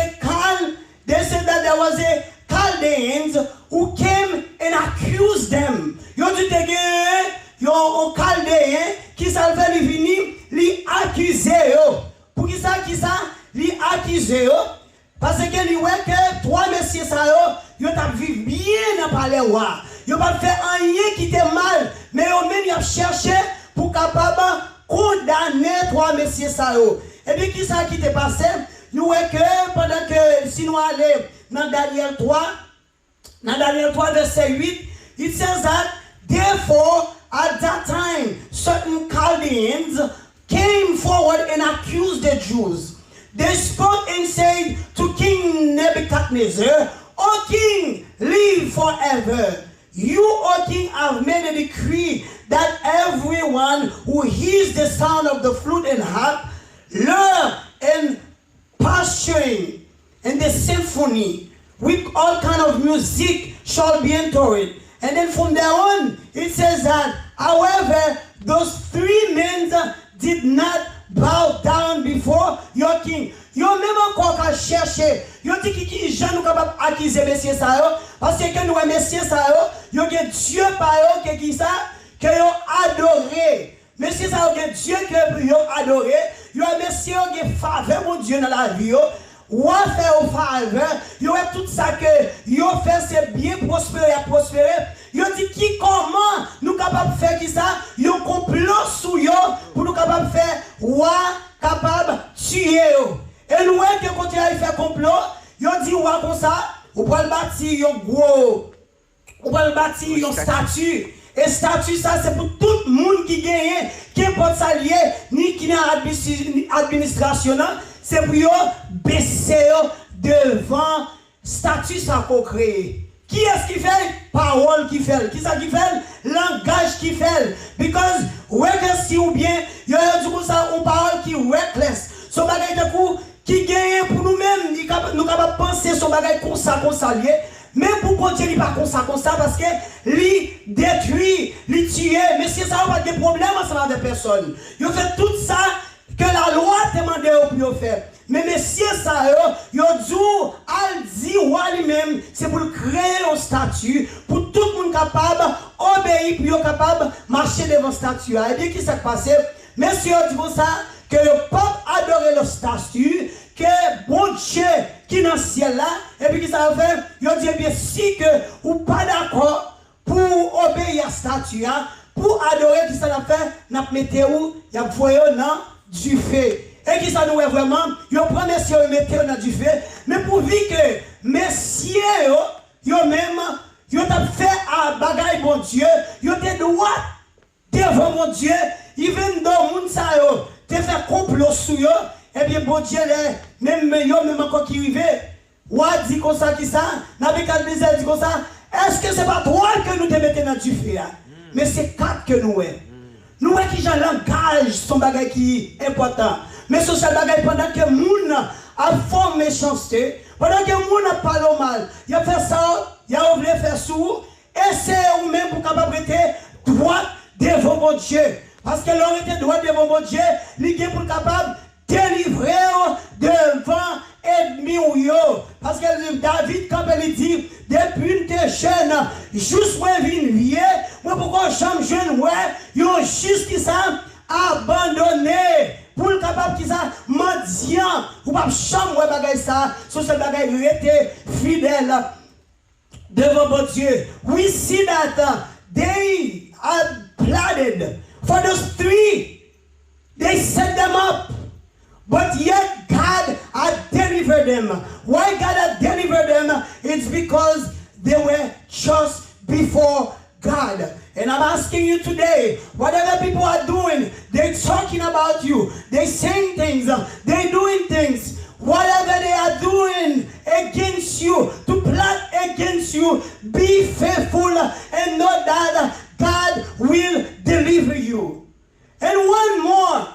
they said that there was a Chaldeans who came and accused them. Yo dit que yo Chaldéen qui ça fait venir li accuser yo. Pour qui ça li accuser yo parce que li ouais que trois messieurs ça yo t'a vivre bien dans palais roi. Yo pas fait rien qui était mal, mais yo même y a cherché pour capable condamner trois messieurs ça yo. Et puis qui ça qui t'est passé? Nous voyons que pendant que si nous allons dans Daniel 3 verset 8, it says that therefore at that time certain Chaldeans came forward and accused the Jews. They spoke and said to King Nebuchadnezzar, O king, live forever. You, O king, have made a decree that everyone who hears the sound of the flute and harp, lyre and pasturing and the symphony with all kind of music shall be entered. And then from there on, it says that, however, those three men did not bow down before your king. Yo même encore qu'à chercher. Yo dit qui gens nous capable accuser messieurs ça yo parce que nous messieurs ça yo que Dieu par yo qui ça que yo adoré. Messieurs ça que Dieu que yo adoré. Yo messieurs qui faveur mon Dieu dans la vie yo. Ou fait au faveur, yo tout ça que yo fait c'est bien prospérer. Yo dit qui comment nous capable faire qui ça? Yo complot sous yo pour nous capable faire ou capable tuer yo. Et nous que quand il fait complot, yo dit ou comme ça, ou pour le bâtir un gros, ou pour le bâtir une statue. Et statue ça c'est pour tout le monde qui gagne, qui importe ça lié ni qui n'a administration, c'est pour yo baisser devant statue ça qu'on crée. Qui est-ce qui fait? Parole qui fait. Qui ça qui fait? Langage qui fait. Because reckless ou bien, yo dit comme ça une parole qui reckless. Son bagage de coup qui gagne pour nous-mêmes, nous capable penser son bagage comme ça lié. Mais pour continuer pas comme ça parce que lui détruit, lui tuer, mais si ça n'a pas de problème ensemble avec personne. Il fait tout ça que la loi demandé pour faire. Mais messieurs ça yo dit lui-même c'est pour créer un statut pour tout le monde capable obéir pour capable marcher devant statut. Et bien qui s'est passé? Messieurs dit comme ça que le peuple adorer le statut, que bon Dieu qui est dans le ciel là, et puis qui ça fait, il dit bien si que ou pas d'accord pour obéir à statut, pour adorer qui ça l'a fait, n'a mettez où, il a voyé dans du feu. Et qui ça nous est vraiment, il prend messieurs et mettez dans du feu, mais pour dire que messieurs yo même yo t'a fait à bagaille bon Dieu, yo te droit devant mon Dieu, il vient dans monde ça yo te fait complot sur eux, et bien bon Dieu, même encore qui arrivent, ou a dit comme ça, qui ça, Nabucodonosor dit comme ça, est-ce que c'est pas toi que nous te mettons dans du feu? Mais c'est quatre que nous est. Nous est qui j'ai langage, son bagage qui est important. Mais ce bagage pendant que moun a fort méchanceté, pendant que moun a parlé mal, il a fait ça, il a oublié faire sourd, et c'est ou même pour capable être droit devant mon Dieu. Parce que l'on était droit devant mon Dieu, il est pour capable de délivrer devant ennemi ou yo. Parce que David, quand il dit, depuis une jeune, juste moi vine vieux, moi pourquoi j'aime jeune, ouais, yo juste qui ça abandonné. Pour le capable qui ça mendiant, ou pas chambre ouais bagay ça, sur ce bagay il était fidèle devant mon Dieu. We see that they are planted. For those three, they set them up. But yet God had delivered them. Why God had delivered them? It's because they were just before God. And I'm asking you today, whatever people are doing, they're talking about you, they're saying things, they're doing things, whatever they are doing against you, to plot against you, be faithful and know that God will deliver you. And one more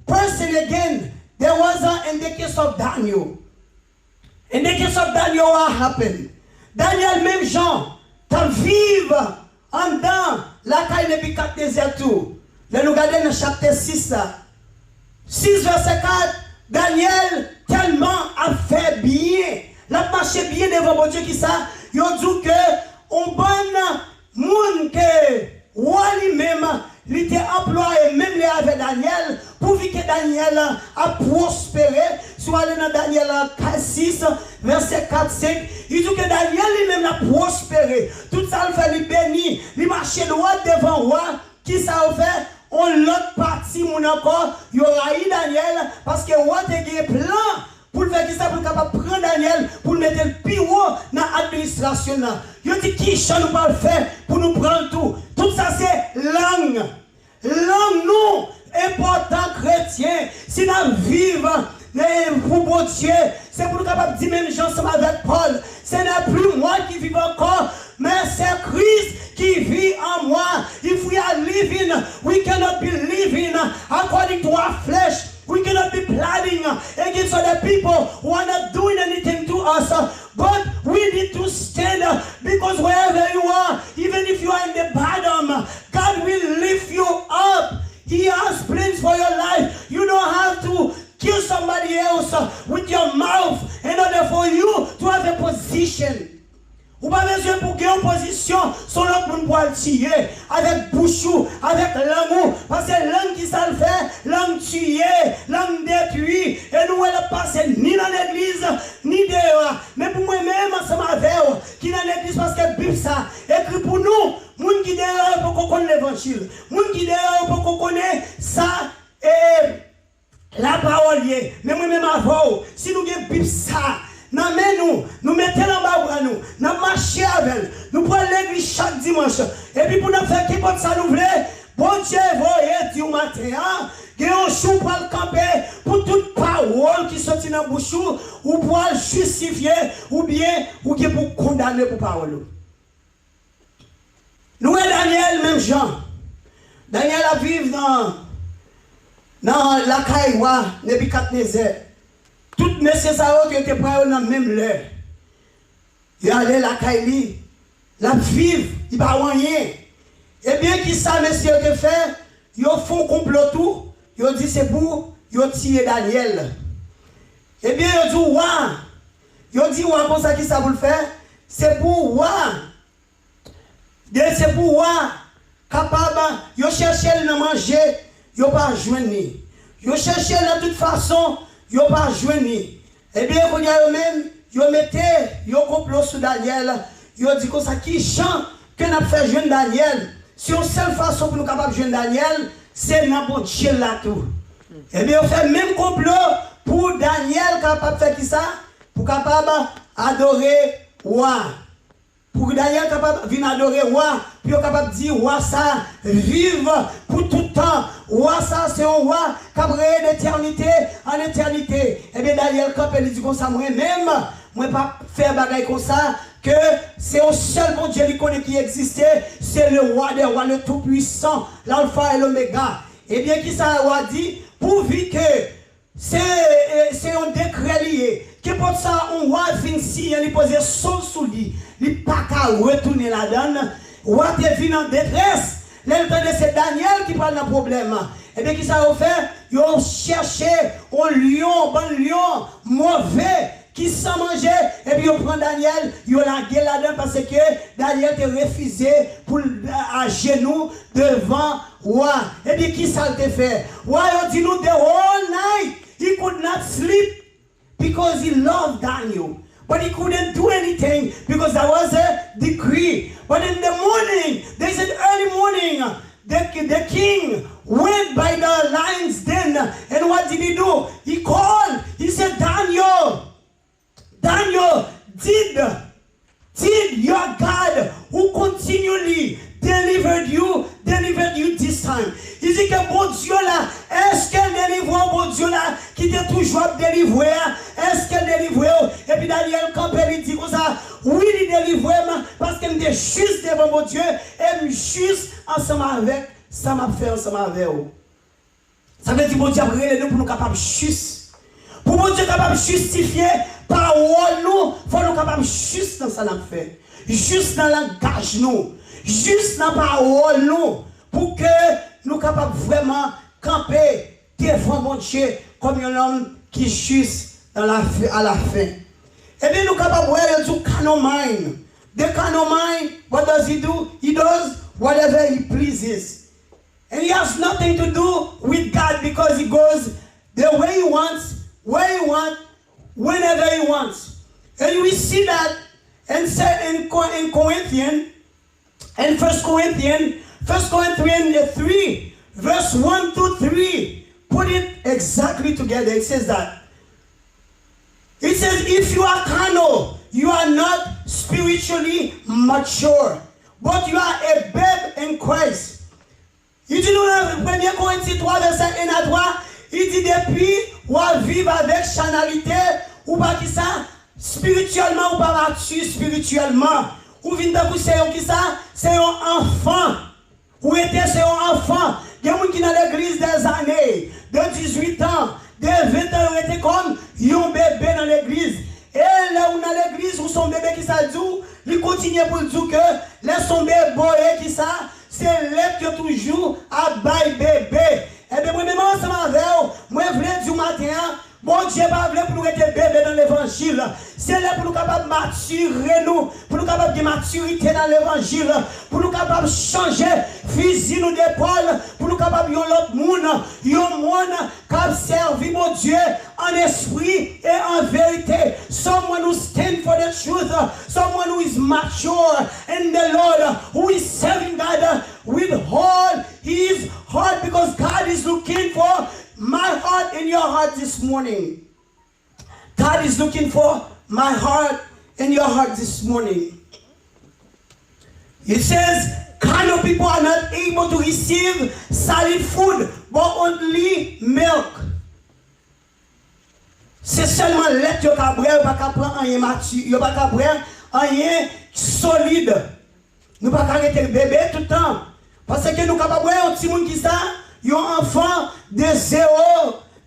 person again, there was in the case of Daniel. In the case of Daniel, what happened? Daniel, même Jean, t'as vivre en dedans la caille Nebuchadnezzar tout. Là, nous regardons dans chapitre 6. 6 verset 4, Daniel tellement a fait bien. La marché bien devant mon Dieu qui ça. Il dit que on bonne monde que roi lui-même, il était employé même les avec Daniel pour que Daniel a prospéré. Soit dans Daniel 6, verset 4-5, il dit que Daniel lui-même a prospéré. Tout ça, il fait lui béni, il marchait droit devant roi. Qui ça a fait? On l'autre partie, mon encore, il y aura eu Daniel, parce que roi a un plan pour le faire qui ça, pour capable prendre Daniel, pour le mettre le plus haut dans l'administration. Il dit qui ça nous va faire pour nous prendre tout. Tout ça, c'est langue. Langue, nous, important chrétien, si nous vivons pour bon Dieu, c'est pour nous capables de dire même gens ensemble avec Paul. Ce n'est plus moi qui vis encore, mais c'est Christ qui vit en moi. If we are living, we cannot be living according to our flesh. We cannot be plotting against other people who are not doing anything to us. But we need to stand because wherever you are, even if you are in the bottom, God will lift you up. He has plans for your life. You don't have to kill somebody else with your mouth in order for you to have a position. Ou pas besoin pour gagner une position, son l'autre monde pour le tirer, avec bouchou, avec langue, parce que langue qui ça le fait, langue tuer, langue détruire, et nous elle passe ni dans l'église, ni dehors, mais pour moi-même, ensemble avec eux, qui dans l'église, parce que la Bible ça, écrit pour nous, moun qui dehors pour qu'on connaisse l'évangile, moun qui dehors pour qu'on connaisse ça, et la parole, mais moi-même avant, si nous avons Bible ça, nous mettons en bas nous marchons avec nous prenons l'église chaque dimanche et puis pour nous faire qui peut ça nous voulait bon Dieu voyez du matin que on chou pour le camper pour toute parole qui sortit dans bouche ou pour justifier ou bien ou qui pour condamner pour parole nous et Daniel même Jean Daniel a vivre dans la caïwa Nebuchadnezzar. Tout messieurs qui étaient prêts dans même l'heure. Il allait la caille, la vivre, il va rien. Et bien qui ça messieurs que fait, ils font complot tout, ils dit c'est pour ils tirer Daniel. Et bien ils dit ouais. Ils dit ouais pour ça qui ça vous le faire, c'est pour ouais. C'est pour ouais capable, ils chercher le manger, ils pas joindre. Ils chercher de toute façon yo pas joindre. Eh bien, quand yo même, yo mettez, yo complot sur Daniel, yo dit comme ça qui chant que n'a fait joindre Daniel. Si une seule façon pour nous capable joindre Daniel, c'est n'importe Dieu là tout. Eh bien, on fait même complot pour Daniel capable faire qui ça? Pour capable adorer roi. Pour Daniel capable venir adorer roi, puis capable dire roi ça vive pour tout temps. Roi ça c'est un roi qui a créé d'éternité en éternité. Et bien Daniel quand il dit comme ça moi-même, moi pas faire bagaille comme ça que c'est au seul bon Dieu qui existait, c'est le roi des rois, le tout puissant, l'alpha et l'oméga. Et bien qui ça roi dit pourvu que c'est un décret lié. Que pour ça, on voit finir, il pose son sous lui, il pas qu'à retourner la donne, ou à te venir en détresse. L'entendez, c'est Daniel qui parle d'un problème. Et bien, qui ça a fait? Ils ont cherché un lion, bon lion, mauvais, qui s'en mangeait, et puis ils prennent Daniel, ils ont la gueule là-dedans parce que Daniel a refusé pour à genoux devant roi. Et bien, qui ça a fait? Roi, il dit nous, the whole night, he could not sleep. Because he loved Daniel. But he couldn't do anything because there was a decree. But in the morning, they said early morning, the king went by the lion's den. And what did he do? He called. He said, Daniel, did your God who continually delivered you bon Dieu là, est-ce qu'elle délivre bon Dieu là, qui était toujours délivré? Est-ce qu'elle délivre? Et puis Daniel Campbell il dit comme ça, oui, il délivre parce qu'elle est juste devant mon Dieu, et juste ensemble avec, ça m'a fait ensemble avec vous. Ça veut dire que mon Dieu a brûlé nous pour nous capables juste. Pour mon Dieu capable de justifier parole nous, il faut nous capables juste dans ça nous fait. Juste dans le langage nous. Juste dans la parole nous. Pour que nous capables vraiment camper devant mon Dieu comme un homme qui est juste à la fin. Et bien nous capables de dire carnal mind. The carnal mind, what does he do? He does whatever he pleases. And he has nothing to do with God because he goes the way he wants, where he wants, whenever he wants. And we see that in Corinthians, in 1 Corinthians 3, verse 1 to 3, put it exactly together. It says that. It says, if you are carnal, you are not spiritually mature, but you are a babe in Christ. Il dit nous dans 1 Corinthiens 3, verset 1 à 3, il dit depuis, ou à vivre avec chanalité, ou pas qui ça, spirituellement, ou pas mature spirituellement. Ou vient de vous, c'est qui ça? C'est un enfant. Ou était c'est un enfant. Il y a des gens qui dans l'église des années, de 18 ans, de 20 ans, ils étaient comme un bébé dans l'église. Et là où dans l'église, où son bébé qui ça dit, il continue pour dire que là son bébé qui ça, c'est l'être toujours à bail bébé. Et bien, moi-même, ensemble avec vous, moi, je voulais dire matin, bon Dieu pas voulu pour nous être bébé dans l'évangile. C'est là pour nous capables de maturer nous, pour nous capables de maturité dans l'évangile, pour nous capables de changer fusil nous d'épaule, pour nous capables de l'autre monde, qui a servi mon Dieu en esprit et en vérité. Someone who stands for the truth, someone who is mature in the Lord, who is serving God with all his heart, because God is looking for my heart in your heart this morning. God is looking for my heart in your heart this morning. It says, carnal people are not able to receive solid food, but only milk. C'est seulement lait que vous pouvez prendre rien mature, vous pas prendre rien solide. Nous ne pouvons pas arrêter le bébé tout le temps. Parce que nous sommes capables de voir un petit monde qui ça, un enfant de 0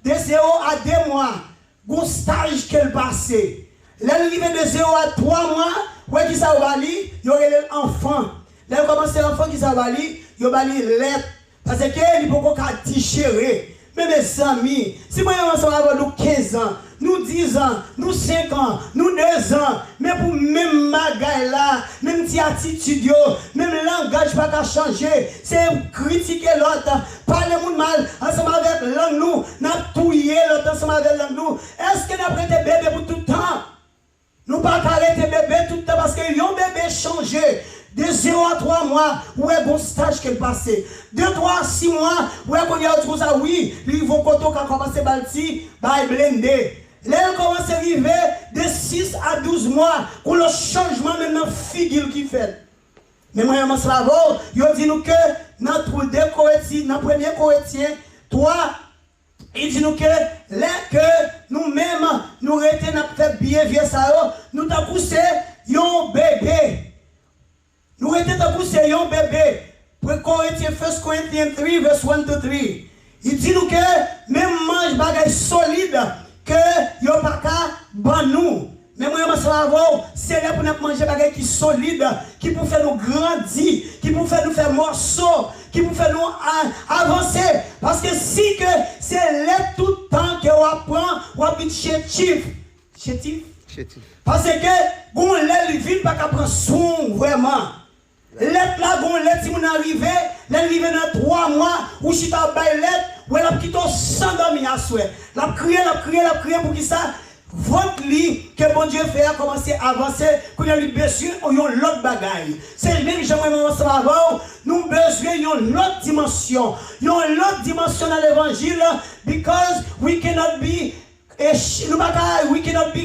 à 2 mois, un stage qu'elle passe. Là, il arrive de 0 à 3 mois, ouais, qui ça va lire, il y aurait l'enfant. Là, il commence l'enfant qui ça va lire, il va lire lettre. Parce qu'il ne peut pas digérer. Mais mes amis, si moi, on va avoir nous 15 ans, nous 10 ans, nous 5 ans, nous 2 ans, mais pour même magaille là, même petite attitude, même langage pas qu'à changer, c'est critiquer l'autre, parler mon mal, ensemble avec langue nous, n'a touillé l'autre ensemble avec langue nous. Est-ce que nous prêté bébé pour tout le temps? Nous pas arrêter bébé tout le temps parce que yon bébé changé. De 0 à 3 mois, où est bon stage qu'elle passe. De 3 à 6 mois, où est qu'on y a autre chose, oui, ils vont quand on commence à balti, bah blender. Là, on commence à arriver de 6 à 12 mois, pour le changement de notre figure qui fait. Mais moi, je vais dit nous que notre premier Corétien, 3, il dit nous que là que nous-mêmes, nous retenons notre fait bien vieux ça, nous t'avons poussé un bébé. Nous étions poussés un bébé. Pour Corinthiens 1 Corinthians 3, verse 1 to 3. Il dit nous que même mange bagay solide que yo pas ka ban nous. Mais moi je savoir c'est là pour nous manger bagay qui solide, qui pour faire nous grandir, qui pour faire nous faire morceaux, qui pour faire nous avancer. Parce que si que c'est là tout le temps que on apprend, on apprend chétif. Parce que bon là il vient pas prendre soin vraiment. Let la gon let si mon arrivé, l'arrivé dans 3 mois ou si ta bail let, ou elle a quitté sans dormir à souhait. La crier pour qui ça votre lit que bon Dieu fait a commencer à avancer pour y lui besoin ou yon l'autre bagaille. C'est même jamais ensemble avant, nous besoin yon l'autre dimension. Yon l'autre dimension dans l'évangile because we cannot be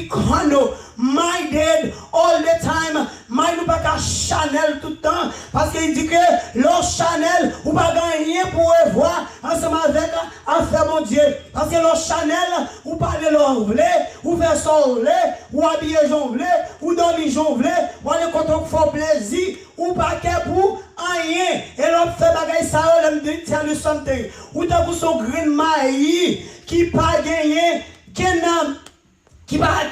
carnal, minded all the time. Mind nous pas qu'à Chanel tout le temps. Parce qu'il dit que l'or Chanel, ou pas gagner pour voir ensemble avec affaire mon Dieu. Parce que l'or Chanel, ou parler l'or vlé, ou faire son vlé, ou habiller son vlé, ou dormir son vlé, ou aller quand on fait plaisir, ou pas qu'à pour rien. Et l'on fait bagaille ça, on me dit, tiens, le santé. Ou t'as pour son green maïs, qui pas gagné, qui va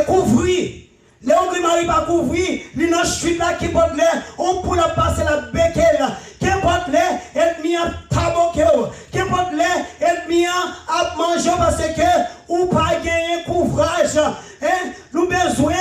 couvrir. Les hommes qui n'arrivent pas à couvrir, les gens qui là qui portent l'air, on peut la passer la béquille, qui portent l'air, et mis à taboquer, qui portent l'air, et mis à manger parce que ou pas gagner couvrage. Nous besoin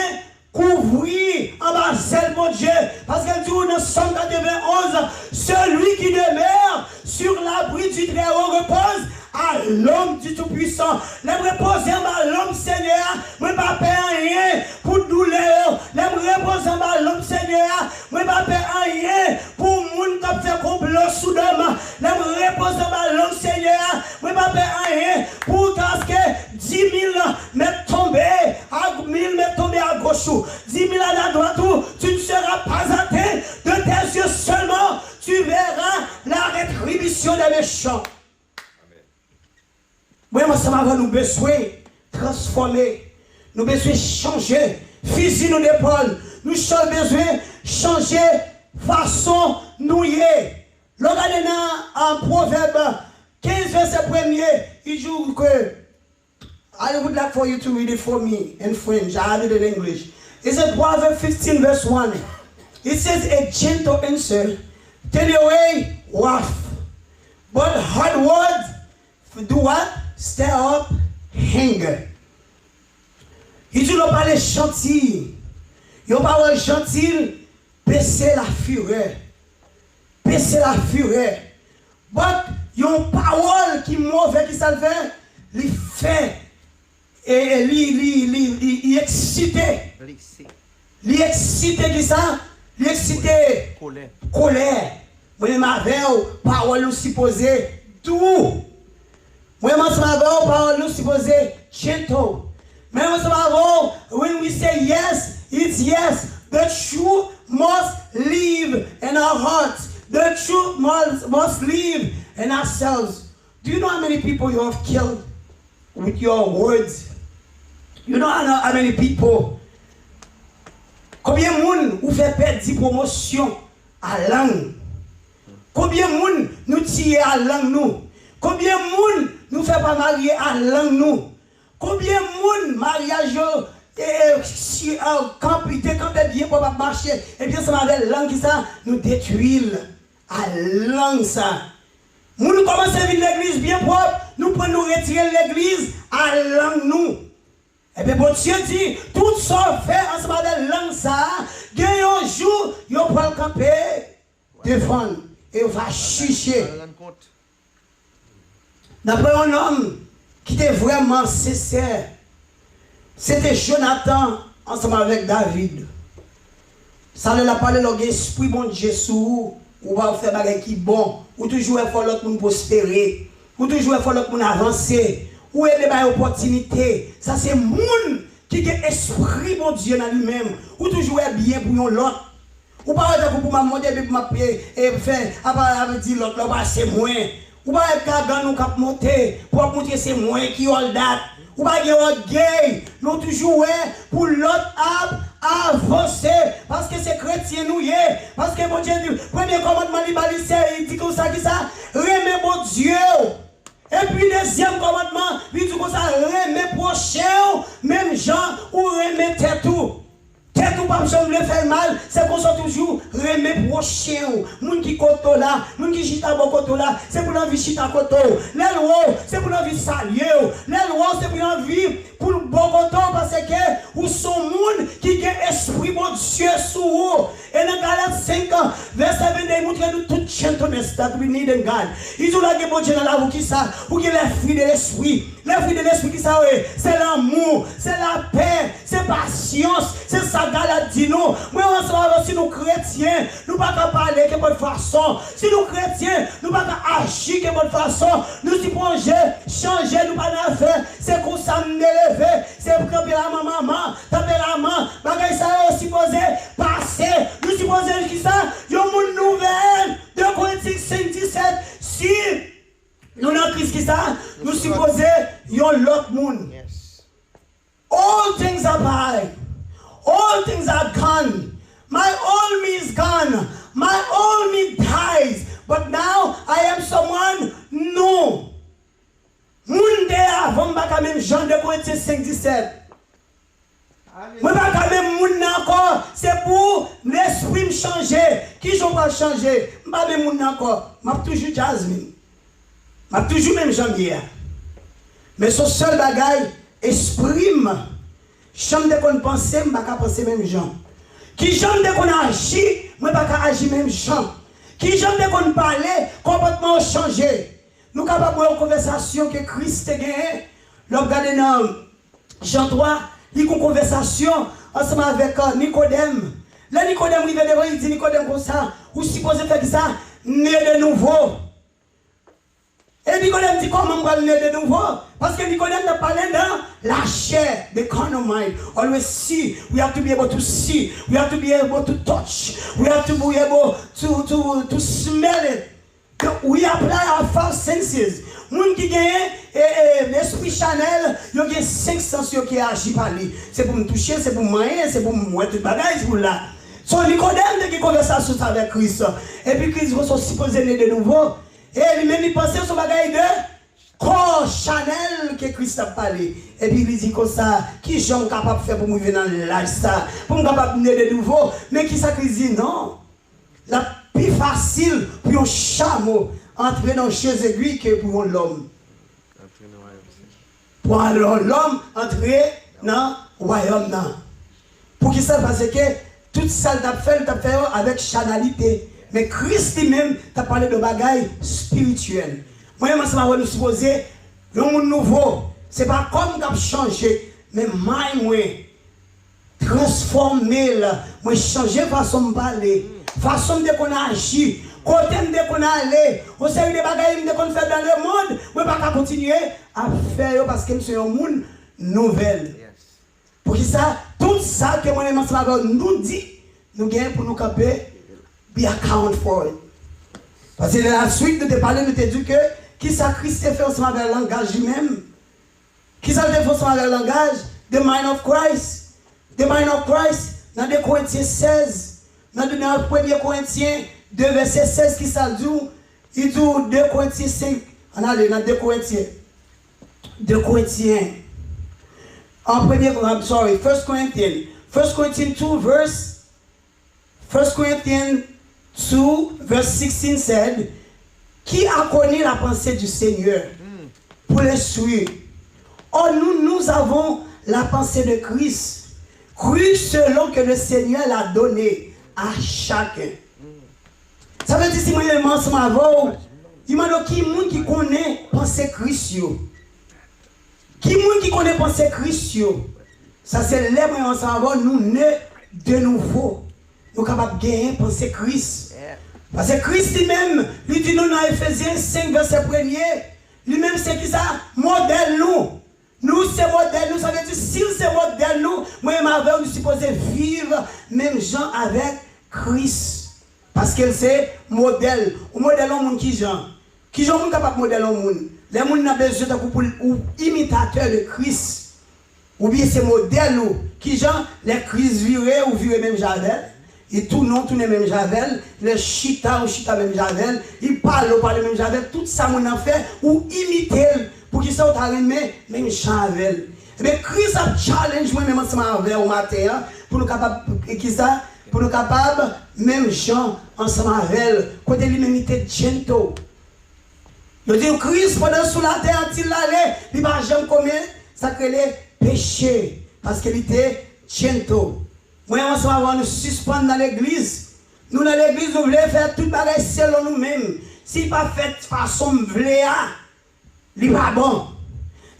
couvrir en bas, c'est mon Dieu. Parce que dit dans Somme 91, celui qui demeure sur l'abri du Très-Haut repose à l'homme du Tout-Puissant. Les reposer à l'homme Seigneur, moi pas faire rien pour douleur. Les reposer à l'homme Seigneur, moi pas faire rien pour moun qui fait complot sous l'homme. Les reposer à l'homme Seigneur, moi pas faire rien pour casquer 10 000 mètres tombés, à 1000 mètres tombés à gauche, 10 000 à la droite, tu ne seras pas atteint de tes yeux seulement, tu verras la rétribution des méchants. Moi, ça va nous besoin transformer, nous besoin changer, fusil nous d'épaule, nous avons besoin changer façon nous y est. Regardez en Proverbe 15 verset 1er, il dit que I would like for you to read it for me in French. I added it in English. It's in Proverbs 15 verse 1. It says, a gentle answer turn away wrath, but hard words do what? Stir up anger. Il dit, on parle gentil. On parle gentil, baisser la fureur. Baisser la fureur. But, yon parole qui mauvais qui ça le fait, il fait et il excité. Il excité qui ça? Il excité colère. Moi ma parole nous supposé tout. Moi ma parole nous supposé gentle. Mais when we say yes, it's yes. The truth must live in our hearts. The truth must live in ourselves. Do you know how many people you have killed with your words? You know how many people? Combien de monde vous fait perdre des promotions à langue? Combien de monde nous tire à langue nous? Combien de monde nous fait pas marier à langue nous? Combien de monde mariage quand bien pour pas marcher et bien ça avec langue qui ça nous détruit à langue ça. Nous commençons à vivre l'église bien propre, nous prenons nous retirer l'église à langue nous. Et bien bon Dieu dit tout ça fait ensemble avec langue ça, gagne un jour, yo va camper devant et va chercher. D'après un homme qui était vraiment sincère, c'était Jonathan ensemble avec David. Ça leur a parlé de l'esprit bon Dieu sous ou va faire des choses qui bon, ou toujours il faut l'autre monde prospérer, ou toujours il faut l'autre monde avancer, ou aider des opportunités. Ça c'est monde qui a esprit bon Dieu dans lui-même, ou toujours est bien pour l'autre. Ou pas pour ma monter pour ma et faire après dire l'autre là c'est moins. Ou pas être nous cap monter pour montrer c'est moins qui all that. Ou pas gay, nous toujours pour l'autre avancer parce que c'est chrétien nous y est. Parce que mon Dieu dit, premier commandement il dit comme ça, qui ça, remet mon Dieu. Et puis deuxième commandement, il dit comme ça, remet prochain, même gens ou remet tout. Tête ou pas jamais faire mal, c'est qu'on soit toujours remet prochain. Moun qui koto là, moun qui chita bon koto là, c'est pour l'envie chita koto. Les lois, c'est pour l'envie salier. Les lois, c'est pour l'envie pour le bon koto parce que ou son moun qui a esprit bon Dieu sous vous. Et dans Galates 5 ans, verset 22, il montre nous toute gentleness that we need in God. Il dit là que bon Dieu dans la vous qui ça, ou qui est fruit de l'esprit. Les fruits de l'esprit qui ça c'est l'amour, c'est la paix, c'est patience, c'est ça la dit nous. Moi ensemble si nous chrétiens, nous pas parler que bonne façon. Si nous chrétiens, nous pas agir que bonne façon. Nous si changer, nous pas faire. C'est comme ça me lever, c'est pour camper la maman, taper la main, bagay ça aussi supposé passer. Nous supposons qui ça, yo monde nouvelle. 2 Corinthiens 5:17. Si nous dans Christ qui ça, nous supposons yon l'autre monde. All things are by. All things are gone. My old me is gone. My old me dies. But now I am someone new. Monde avant pas même Jean 2 Corinthiens 5:17. Moi pas quand même monde encore, c'est pour l'esprit me changer. Qui j'en va changer? Pas même monde encore. M'a toujours Jasmine. M'a toujours même Jean-Pierre. Mais son seul bagaille exprime chambre de qu'on pense, m'a pas penser même Jean. Qui chambre de qu'on agit, moi pas agir même Jean. Qui chambre de qu'on parler, comportement changer. Nous capable de conversation que Christ a gagné. Le regardez dans Jean 3, il y a une conversation ensemble avec Nicodème. Là, Nicodème, il dit Nicodème comme ça, ou supposé faire ça, né de nouveau. Et Nicodème dit comment on va né de nouveau? Parce que Nicodème a parlé dans la chair, the carnal mind. Always see, we have to be able to see, we have to be able to touch, we have to be able to smell it. We apply our five senses. Moun qui gagne l'esprit Chanel, il y a 5 sens qui agissent par lui. C'est pour me toucher, c'est pour me manger, c'est pour me mettre tout bagage, c'est pour là. So Nicodème qui conversation avec Christ. Et puis Christ va se supposer de nouveau. Et lui-même il pensait sur bagage de corps Chanel que Christ a parlé. Et puis il dit comme ça, qui j'en capable de faire pour me venir dans l'âge ça, pour me capable de de nouveau. Mais qui ça Christ dit non. La plus facile pour un chameau entrer dans chez aiguille que pour l'homme. Pour l'homme entrer dans le royaume. Pour qui ça? Parce que tout ça t'a fait avec chanalité. Mais Christ lui-même t'a parlé de bagailles spirituelles. Moi-même, ça va nous supposer le monde nouveau. Ce n'est pas comme qu'on changé, mais moi, transformer, moi changer façon de parler. Façon de qu'on agit, côté de qu'on allait, on sait des bagages de qu'on fait dans le monde, on ne peut pas continuer à faire parce que c'est un monde nouvel. Pour qui ça, tout ça que mon émancipation nous dit, nous gagnons pour nous camper, be account for it. Parce que la suite de te parler, nous te dit que qui ça Christ fait ensemble avec le langage lui-même, qui ça fait ensemble avec le langage, the mind of Christ, the mind of Christ, dans 2 Corinthiens 16. Dans 1 Corinthiens 2, verset 16, qui ça dit, il dit 2 Corinthiens 5, on allait dans 2 Corinthiens. 2 Corinthiens. En premier, I'm sorry, 1 Corinthians 2, verse 16 said, qui a connu la pensée du Seigneur pour les suivre? Or, nous avons la pensée de Christ, cru selon que le Seigneur l'a donné à chacun. Ça veut dire si moi je m'en sama avant, il m'a dit qui monde qui connaît penser Christ yo. Qui monde qui connaît penser Christ yo. Ça c'est les moi ensemble avant nous nés de nouveau. Nous capables de gagner penser Christ. Parce que Christ lui-même, lui dit nous dans Ephésiens 5 verset 1er, lui-même c'est qui ça modèle nous. Nous, c'est modèle, nous, ça veut dire, si c'est modèle, nous, nous supposons vivre même gens avec Christ. Parce que c'est modèle. Ou modèle au monde qui gens. Qui gens sont capables de modèle au monde. Les gens ont besoin de imitateur de Christ. Ou bien c'est modèle qui gens, les Christ virent ou virent même Javel. Et tout non, tout les même Javel. Les chita ou chita même Javel. Ils parlent même Javel. Tout ça, on a fait ou imiter. Pour qui ça, on a aimé, même Javel. Mais Christ a challenge moi-même ensemble avec au matin. Pour nous capables, qui ça? Pour nous capables, même Jean ensemble avec côté lui-même, il était gentle. Il dit Christ, pendant sous la terre, il allait, il va jamais commettre, ça crée les péchés. Parce qu'il était gentle. Moi, ensemble, on nous suspend dans l'église. Nous, dans l'église, nous voulons faire tout pareil selon nous-mêmes. Si pas fait de façon vléa, il n'est pas bon.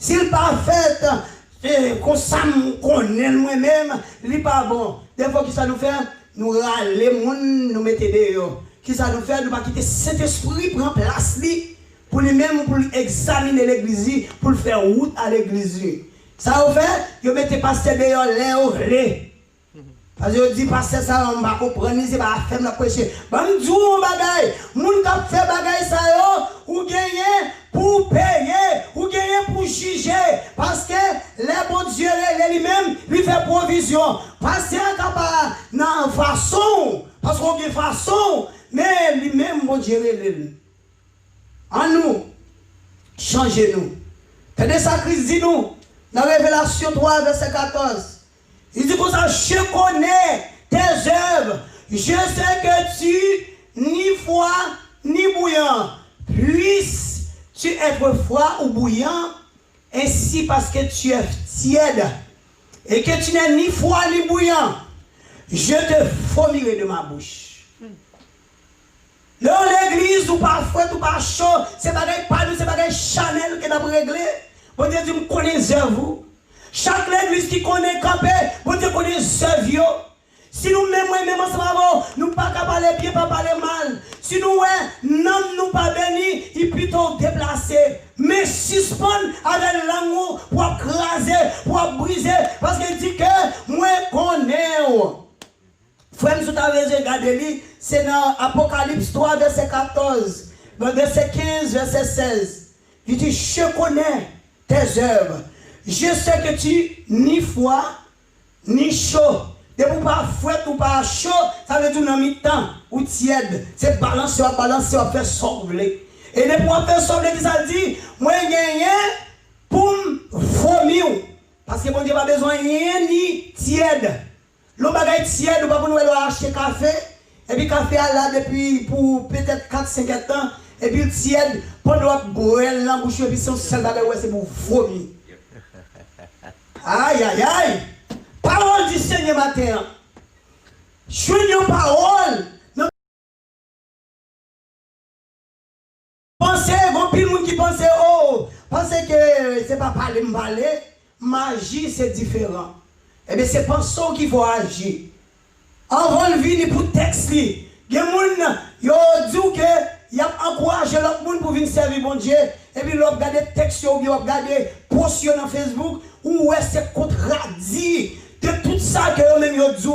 S'il pas fait, qu'on s'aime, qu'on aime moi-même, il n'est pas bon. Des fois, qui ça nous fait? Nous râler, nous mettons dehors. Qui ça nous fait? Nous pas quitter cet esprit, prendre place, pour lui-même, pour examiner l'église, pour faire route à l'église. Ça vous fait? Vous mettez pasteur dehors, les. Parce que je dis, pasteur, ça, on va comprendre, c'est pas la femme, la prêcher. Bon, nous on bagaille. Moun qui fait bagaille, ça, ou gagner pour payer, ou gagner pour juger. Parce que les bon Dieu, lui-même, lui fait provision. Pasteur, capable, dans façon, parce qu'on a façon, mais lui-même, bon Dieu, en nous, changez-nous. Faites des sacrifices, dis-nous, dans Révélation 3, verset 14. Il dit comme ça, je connais tes œuvres. Je sais que tu, ni froid, ni bouillant. Puisses-tu être froid ou bouillant, ainsi parce que tu es tiède, et que tu n'es ni froid ni bouillant, je te fourmirai de ma bouche. Dans l'église, ou pas froid, ou pas chaud, c'est pas nous, c'est pas Chanel qui n'a pas réglé. Bon Dieu dit, je connais les œuvres. Chaque église qui connaît campé, vous Dieu connaît œuvres. Si nous même ensemble, nous ne pas parler bien, pas parler mal. Si nous nous pas béni, il plutôt déplacé. Mais suspendre avec l'amour pour craser, pour briser. Parce qu'il dit que moi connais. Frère, si vous avez regardé, c'est dans Apocalypse 3, verset 14, verset 15, verset 16. Il dit, je connais tes œuvres. Je sais que tu ni froid, ni chaud. Et pour pas froid ou pas chaud, ça veut dire dans mi-temps ou tiède. C'est balancer, on fait sauver. Et de pour faire sauver, ça dit, moi j'ai pour me vomir. Parce que bon Dieu n'a pas besoin ni tiède. L'eau bagaille tiède, ou pas pour nous acheter café. Et puis café là depuis pour peut-être 4-5 ans. Et puis tiède, pendant boire l'embouche, et puis son seul bagaille, c'est pour vomir. Aïe, aïe, aïe. Parole du Seigneur matin. Je suis une parole. Pensez, bon pile monde qui pense, oh, pensez que c'est pas parler, magie c'est différent. Eh bien, c'est pensons qu'il faut agir. Avant de venir pour texte, il y a des gens qui disent que il a encouragé l'autre monde pour venir servir mon Dieu. Et puis, l'autre regarde des textes, ou bien regarde des posts sur Facebook, où c'est contradit de tout ça que vous-même dit.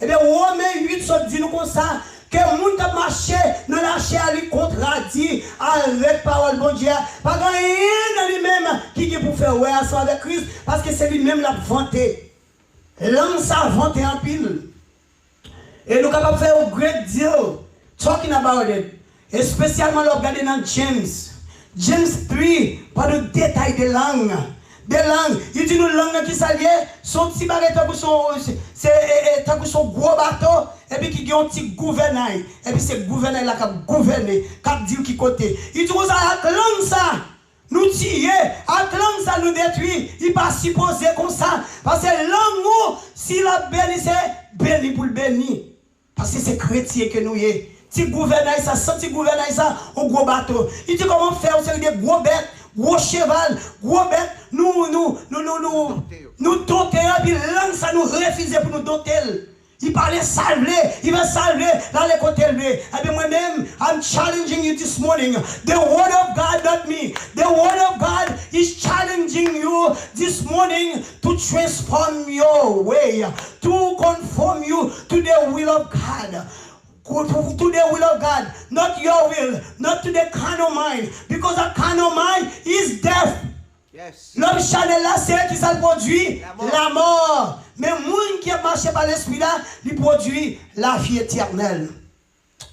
Et bien, Romains 8 se dit nous comme ça, que le monde qui marché dans la chair lui contradit avec parole bon Dieu. Pas rien dans lui-même qui est pour faire ouais ensemble avec Christ, parce que c'est lui-même l'a vanté. L'homme ça vanté en pile. Et nous sommes capables de faire un great deal talking about it. Et spécialement, nous regardons dans James 3, par le détail des langues. Il dit nous langues qui s'allient, son petit barret, son gros bateau, et puis qui a un petit gouvernail. Et puis c'est gouvernail là qui a gouverné, qui a dit qui côté. Il dit vous avez langue ça, nous tirer, avec langue ça nous détruit. Il pas supposé comme ça. Parce que langue, si la béni, c'est béni pour le béni. Parce que c'est chrétien que nous y est. Si gouvernail ça, si gouvernail ça, un gros bateau. Il dit comment faire, c'est des gros bêtes, gros cheval, gros bêtes, nous doter, puis langue ça nous refuser pour nous doter. Il parlait salver, il va salver dans les côtés élevés. Et bien moi-même, I'm challenging you this morning. The word of God, not me. The word of God is challenging you this morning to transform your way, to conform you to the will of God. To the will of God, not your will, not to the carnal mind, because the carnal mind is death. Yes. L'homme charnel là, c'est qui ça produit la mort. Mais le monde qui a marché par l'esprit là, il produit la vie éternelle.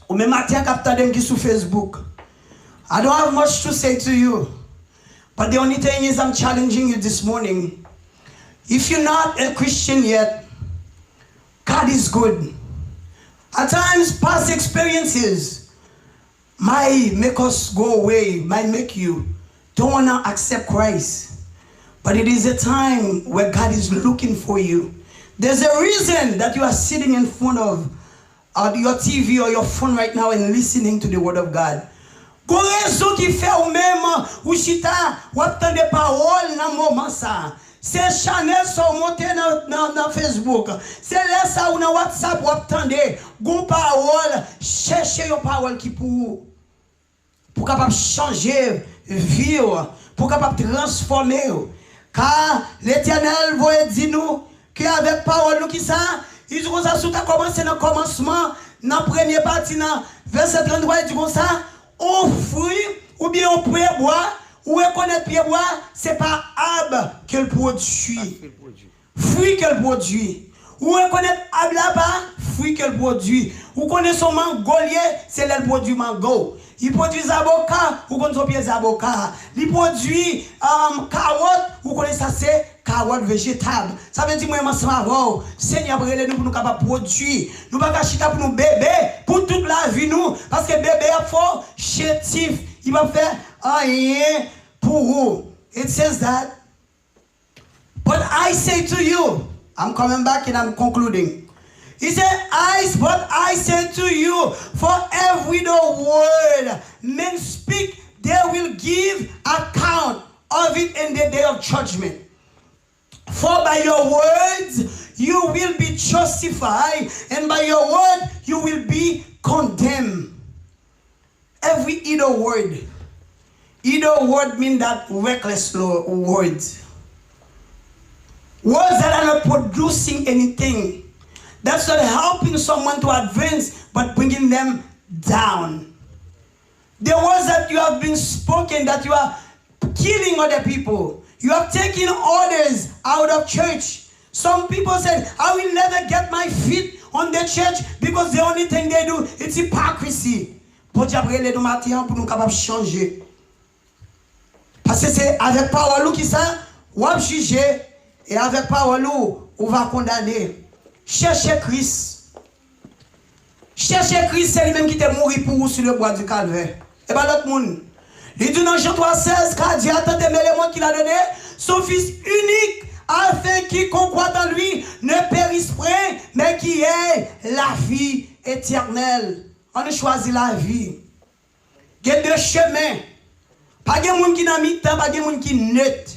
Ou même matin, capitaine qui sur Facebook. I don't have much to say to you, but the only thing is I'm challenging you this morning. If you're not a Christian yet, God is good. At times, past experiences might make us go away, might make you don't want to accept Christ. But it is a time where God is looking for you. There's a reason that you are sitting in front of your TV or your phone right now and listening to the Word of God. Raison qui fait au même ou chita, ou attendre des paroles dans le moment ça. C'est Chanel sont montés dans Facebook. C'est là ça ou dans WhatsApp ou attendez. Gon parole, cherchez une parole qui pour capable changer vie, pour capable transformer. Car l'Éternel va dire nous qu'avec parole nous qui ça, il dit ça sous commencé dans le commencement, dans la première partie dans verset 33 il dit comme ça, on fruit ou bien on peut boire. Ou reconnaître pied bois, c'est pas arbre qu'elle produit. Fruit qu'elle produit. Ou reconnaître arbre là-bas, fruit qu'elle produit. Ou connaître son mangolier, c'est là le produit mango. Il produit avocat, ou connaît son pied avocat. Il produit carotte, ou connaît ça c'est carotte végétable. Ça veut dire moi ensemble, Seigneur brûler nous pour nous capable produire. Nous pas chita pour nous bébé pour toute la vie nous parce que bébé a fort chétif. Il va faire rien pour vous. It says that. But I say to you, I'm coming back and I'm concluding. He said, but I say to you, for every word men speak, they will give account of it in the day of judgment. For by your words you will be justified, and by your word you will be condemned. Every either word means that reckless words. Words that are not producing anything. That's not helping someone to advance, but bringing them down. The words that you have been spoken, that you are killing other people. You are taking orders out of church. Some people said, I will never get my feet on the church because the only thing they do is hypocrisy. Pour Dieu brûler nous matin pour nous capables de changer. Parce que c'est avec parole qui ça, on va juger et avec parole on va condamner. Cherchez Christ. Cherchez Christ, c'est lui-même qui est mort pour vous sur le bois du calvaire. Et pas l'autre monde. Il dit dans Jean 3,16, car Dieu a tant aimé le monde qu'il a donné, son Fils unique, afin qu'il croit en lui ne périsse point, mais qui ait la vie éternelle. On a choisi la vie. Il y a deux chemins. Pas de monde qui n'a mis temps, pas de monde qui net.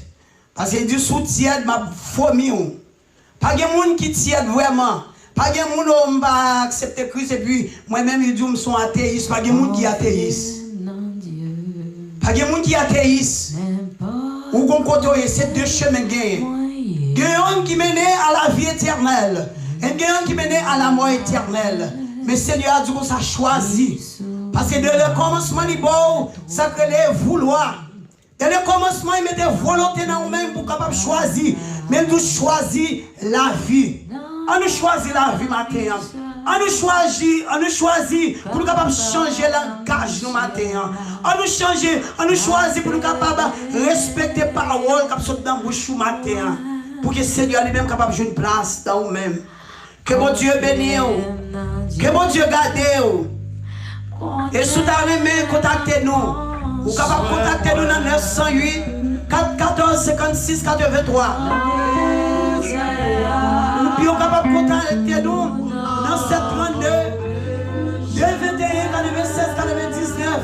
Parce que du soutien de ma famille. Pas de monde qui tient vraiment. Pas de monde qui va accepter Christ et puis moi-même je dis que je suis athéiste. Pas de monde qui est athéiste. Pas de monde qui est athéiste. Ou qu'on côtoie ces deux chemins gagnés. Il y a un qui mène à la vie éternelle. Et il y a un qui mène à la mort éternelle. Mais Seigneur a dit qu'on s'est choisi. Parce que dès le commencement, il ça crée vouloir. Dès le commencement, il mettait volonté dans nous-mêmes pour capable choisir. Mais nous choisissons la vie. On nous choisit la vie matin. On nous choisit pour nous capable changer le langage nous matin. On nous choisit pour nous capable respecter les paroles qui sont dans la bouche matin. Pour que le Seigneur lui-même capable de jouer une place dans nous-mêmes. Que mon Dieu bénisse. Que mon Dieu garde. Et sous ta main, contactez-nous. Vous capable de contacter nous dans 908 414 56 83. Ou bien vous capable de contacter nous dans 732 221 96 99.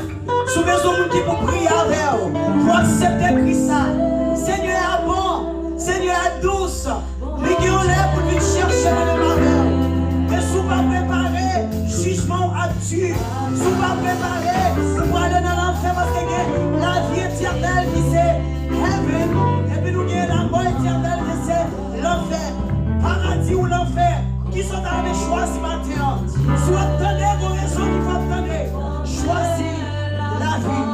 Sous besoin de qui pour prier avec vous. Pour accepter Christ. Seigneur est bon. Seigneur est douce. Les qui ont l'air pour venir chercher dans le malheur. Et sous pas préparé, jugement à Dieu. Sous pas préparé, pour aller dans l'enfer parce que la vie éternelle qui c'est heaven. Et puis nous avons la mort éternelle qui c'est l'enfer. Paradis ou l'enfer. Qui sont dans les choix ce matin. Soit attendez vos raisons qu'il faut attendre. Choisis la vie.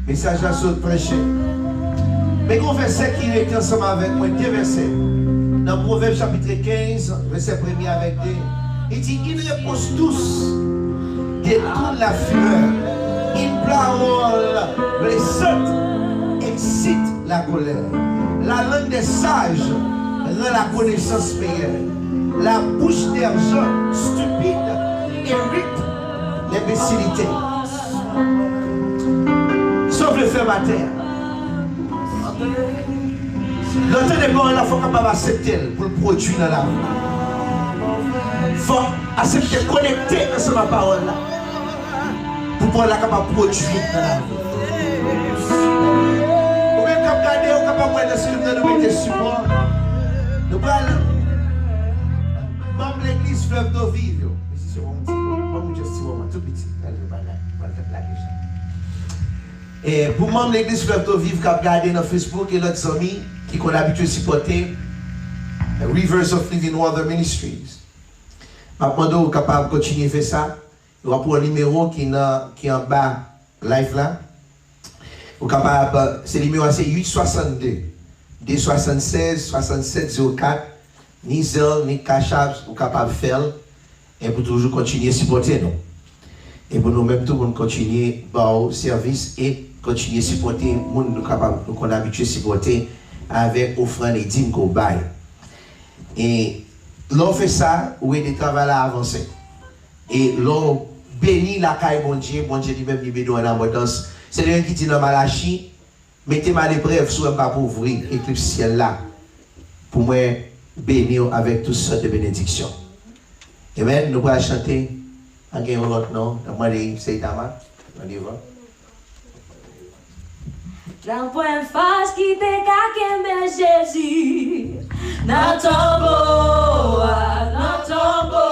Message à saut prêcher. Mais qu'on verset qui est ensemble avec moi, deux versets. Dans Proverbe chapitre 15, verset 1er avec deux. Il dit, une réponse douce détourne la fureur. Une parole blessante excite la colère. La langue des sages rend la connaissance meilleure. La bouche des gens stupides hérite l'imbécilité. Sauf le fait matin. L'autre des paroles, il faut capable d'accepter pour le produire dans la vie. Il faut accepter, connecter avec ma parole là. Pour pouvoir la capable de produire dans la vie. Ou même quand regarder, on est capable de ce que nous mettons sur moi. Nous parlons. Même l'église fleuve d'eau vive. C'est mon petit, tout petit. Et pour moi, l'église fleuve d'eau vive qui a regardé dans Facebook et l'autre amis qui ont l'habitude de supporter Rivers of Living Water Ministries. Maintenant, vous êtes capable de continuer à faire ça. Vous avez un numéro qui est en bas, live là. Vous êtes capable, c'est le numéro 862 276 6704. Ni Zelle, ni Cachab, vous êtes capable de faire. Et pour toujours continuer à supporter nous. Et pour nous-mêmes, tout le monde continuer au service et continuer à supporter les gens qu'on a habitué à supporter avec offrande et dîmes qu'on baille. Et l'on fait ça, où est le travail à avancer. Et l'on bénit la caille, bon Dieu lui-même, il bénit en abondance. C'est le qui dit dans Malachie, mettez-moi à l'épreuve, soit pas pour ouvrir l'éclipse ciel là, pour moi bénir avec toutes sortes de bénédictions. Amen, nous allons chanter. En gagnant l'autre nom, c'est Dama. On y va. D'un point face qui te caque Jésus. Dans ton beau,